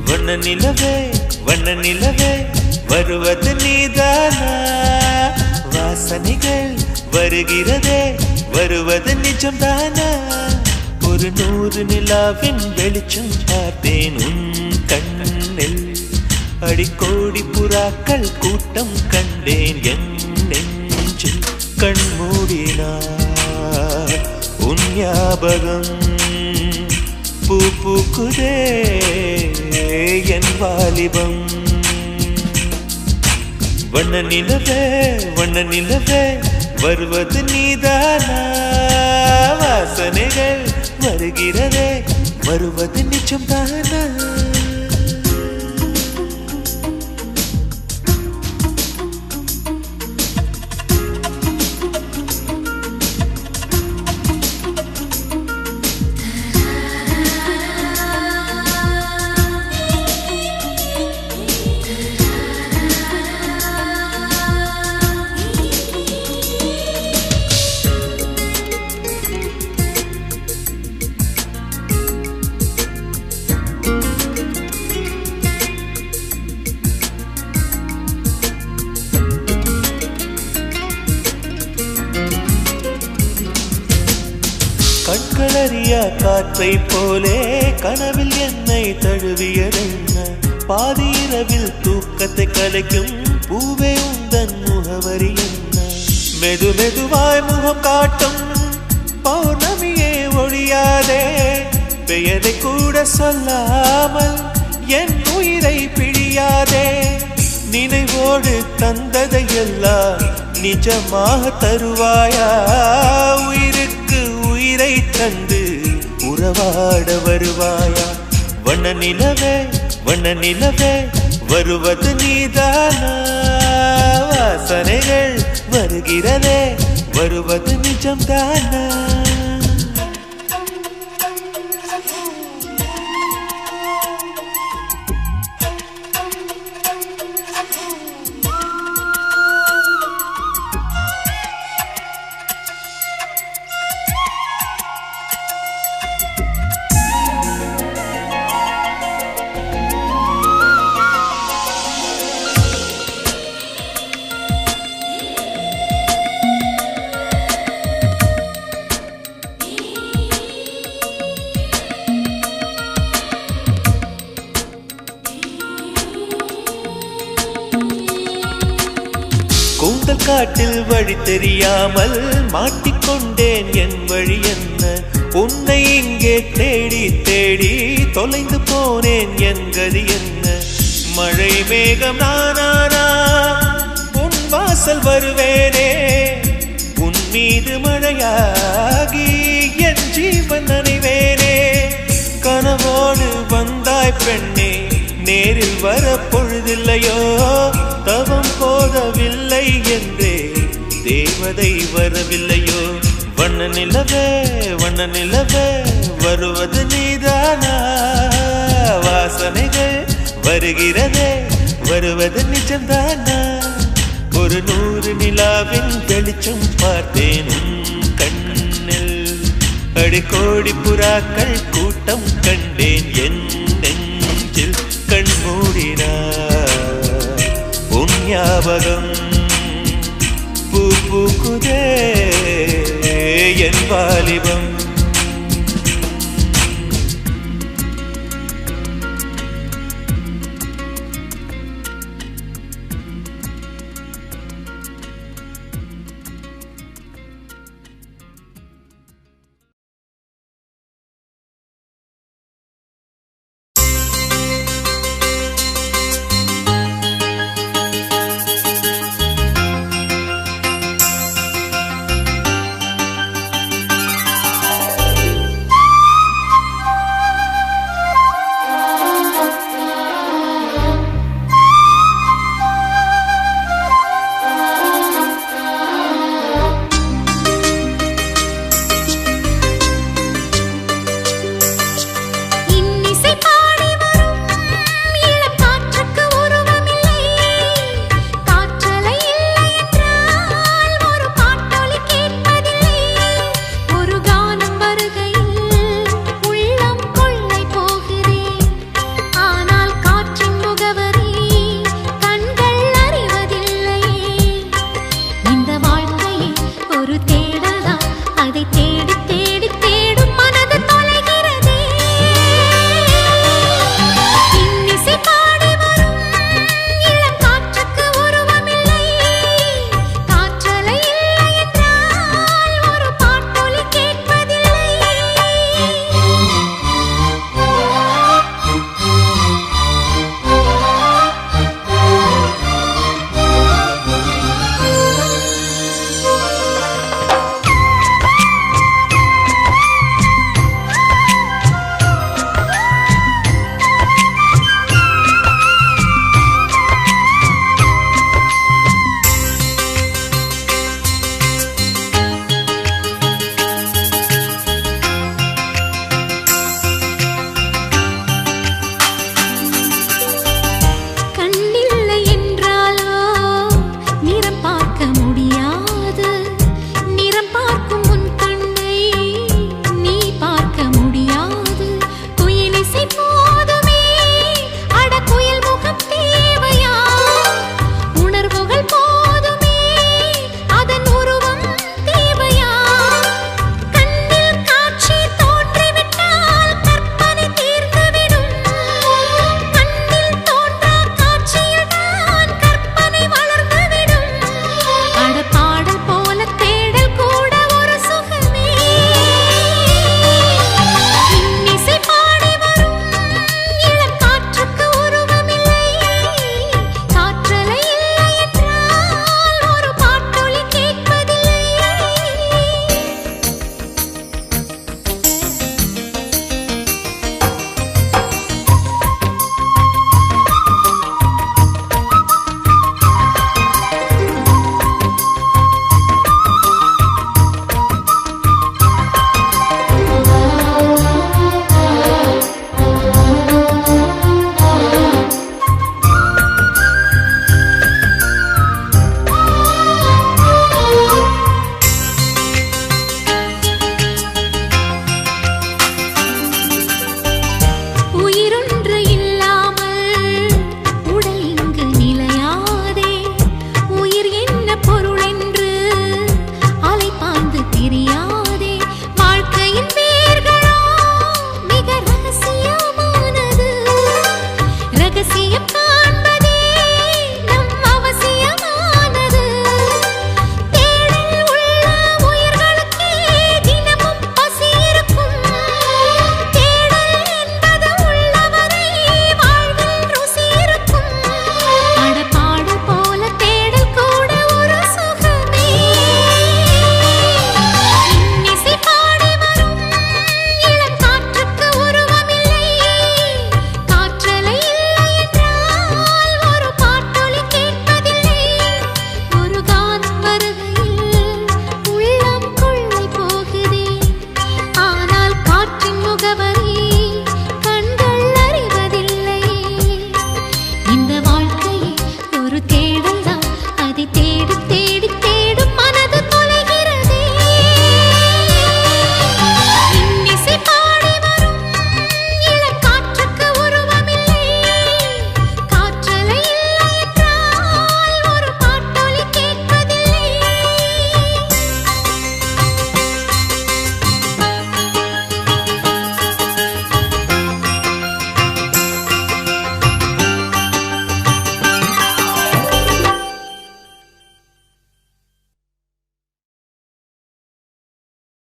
வண்ண நிலவே வண்ண நிலவே வருவது நீதானா, வாசனைகள் வருகிறதே வருவது நிஜம்தானா. ஒரு 100 நிலாவின் வெளிச்சம் பார்த்தேன் உன் கண்ணில், அடிக்கோடி புறாக்கள் கூட்டம் கண்டேன் என் நெஞ்சில். கண்மூடினார் உன் ஞாபகம் பூ பூக்குதே என் வாலிபம். வண்ண நிலவே வண்ண நிலவே வருவது நீதானா, வாசனைகள் வருகிறதே வருவது நிஜம்தானா. கண்களறியா காற்றை போலே கனவில் என்னை தழுவியதென்ன, பாதி இரவில் தூக்கத்தை கலைக்கும் பூவே உந்தன் முகவரி என்ன. மெது மெதுவாய் முகம் காட்டும் பௌர்ணமியே ஒழியாதே, பெயரை கூட சொல்லாமல் என் உயிரை பிழியாதே. நினைவோடு தந்ததையெல்லாம் நிஜமாக தருவாயா உயிருக்கு உயிரை தந்து உறவாட வருவாயா வண்ண நிலவே வருவது நீதானா வாசனைகள் வருகிறதே வருவது நிஜம்தானா கூந்தல் காட்டில் வழி தெரியாமல் மாட்டிக்கொண்டேன் என் வழி என்ன உன்னை இங்கே தேடி தேடி தொலைந்து போனேன் என் கதி என்ன மழை மேகம் நானானா உன் வாசல் வருவேனே உன் மீது மழையாகி என் ஜீவன் நனைவேனே கனவோடு வந்தாய் பெண்ணே நேரில் வர பொழுதில்லையோ தவம் போதவில்லை என்றே தேவதை வரவில்லையோ வண்ண நிலவே வருவது நீதானா வாசனைகள் வருகிறதே வருவது நிஜம்தானா ஒரு 100 நிலாவின் வெளிச்சம் பார்த்தேன் கண்ணில் அடிக்கோடி புறாக்கள் கூட்டம் கண்டேன் என் நெஞ்சில் கண் மூடினார் உன் ஞாபகம் பூக்குதே என் வாலிபம்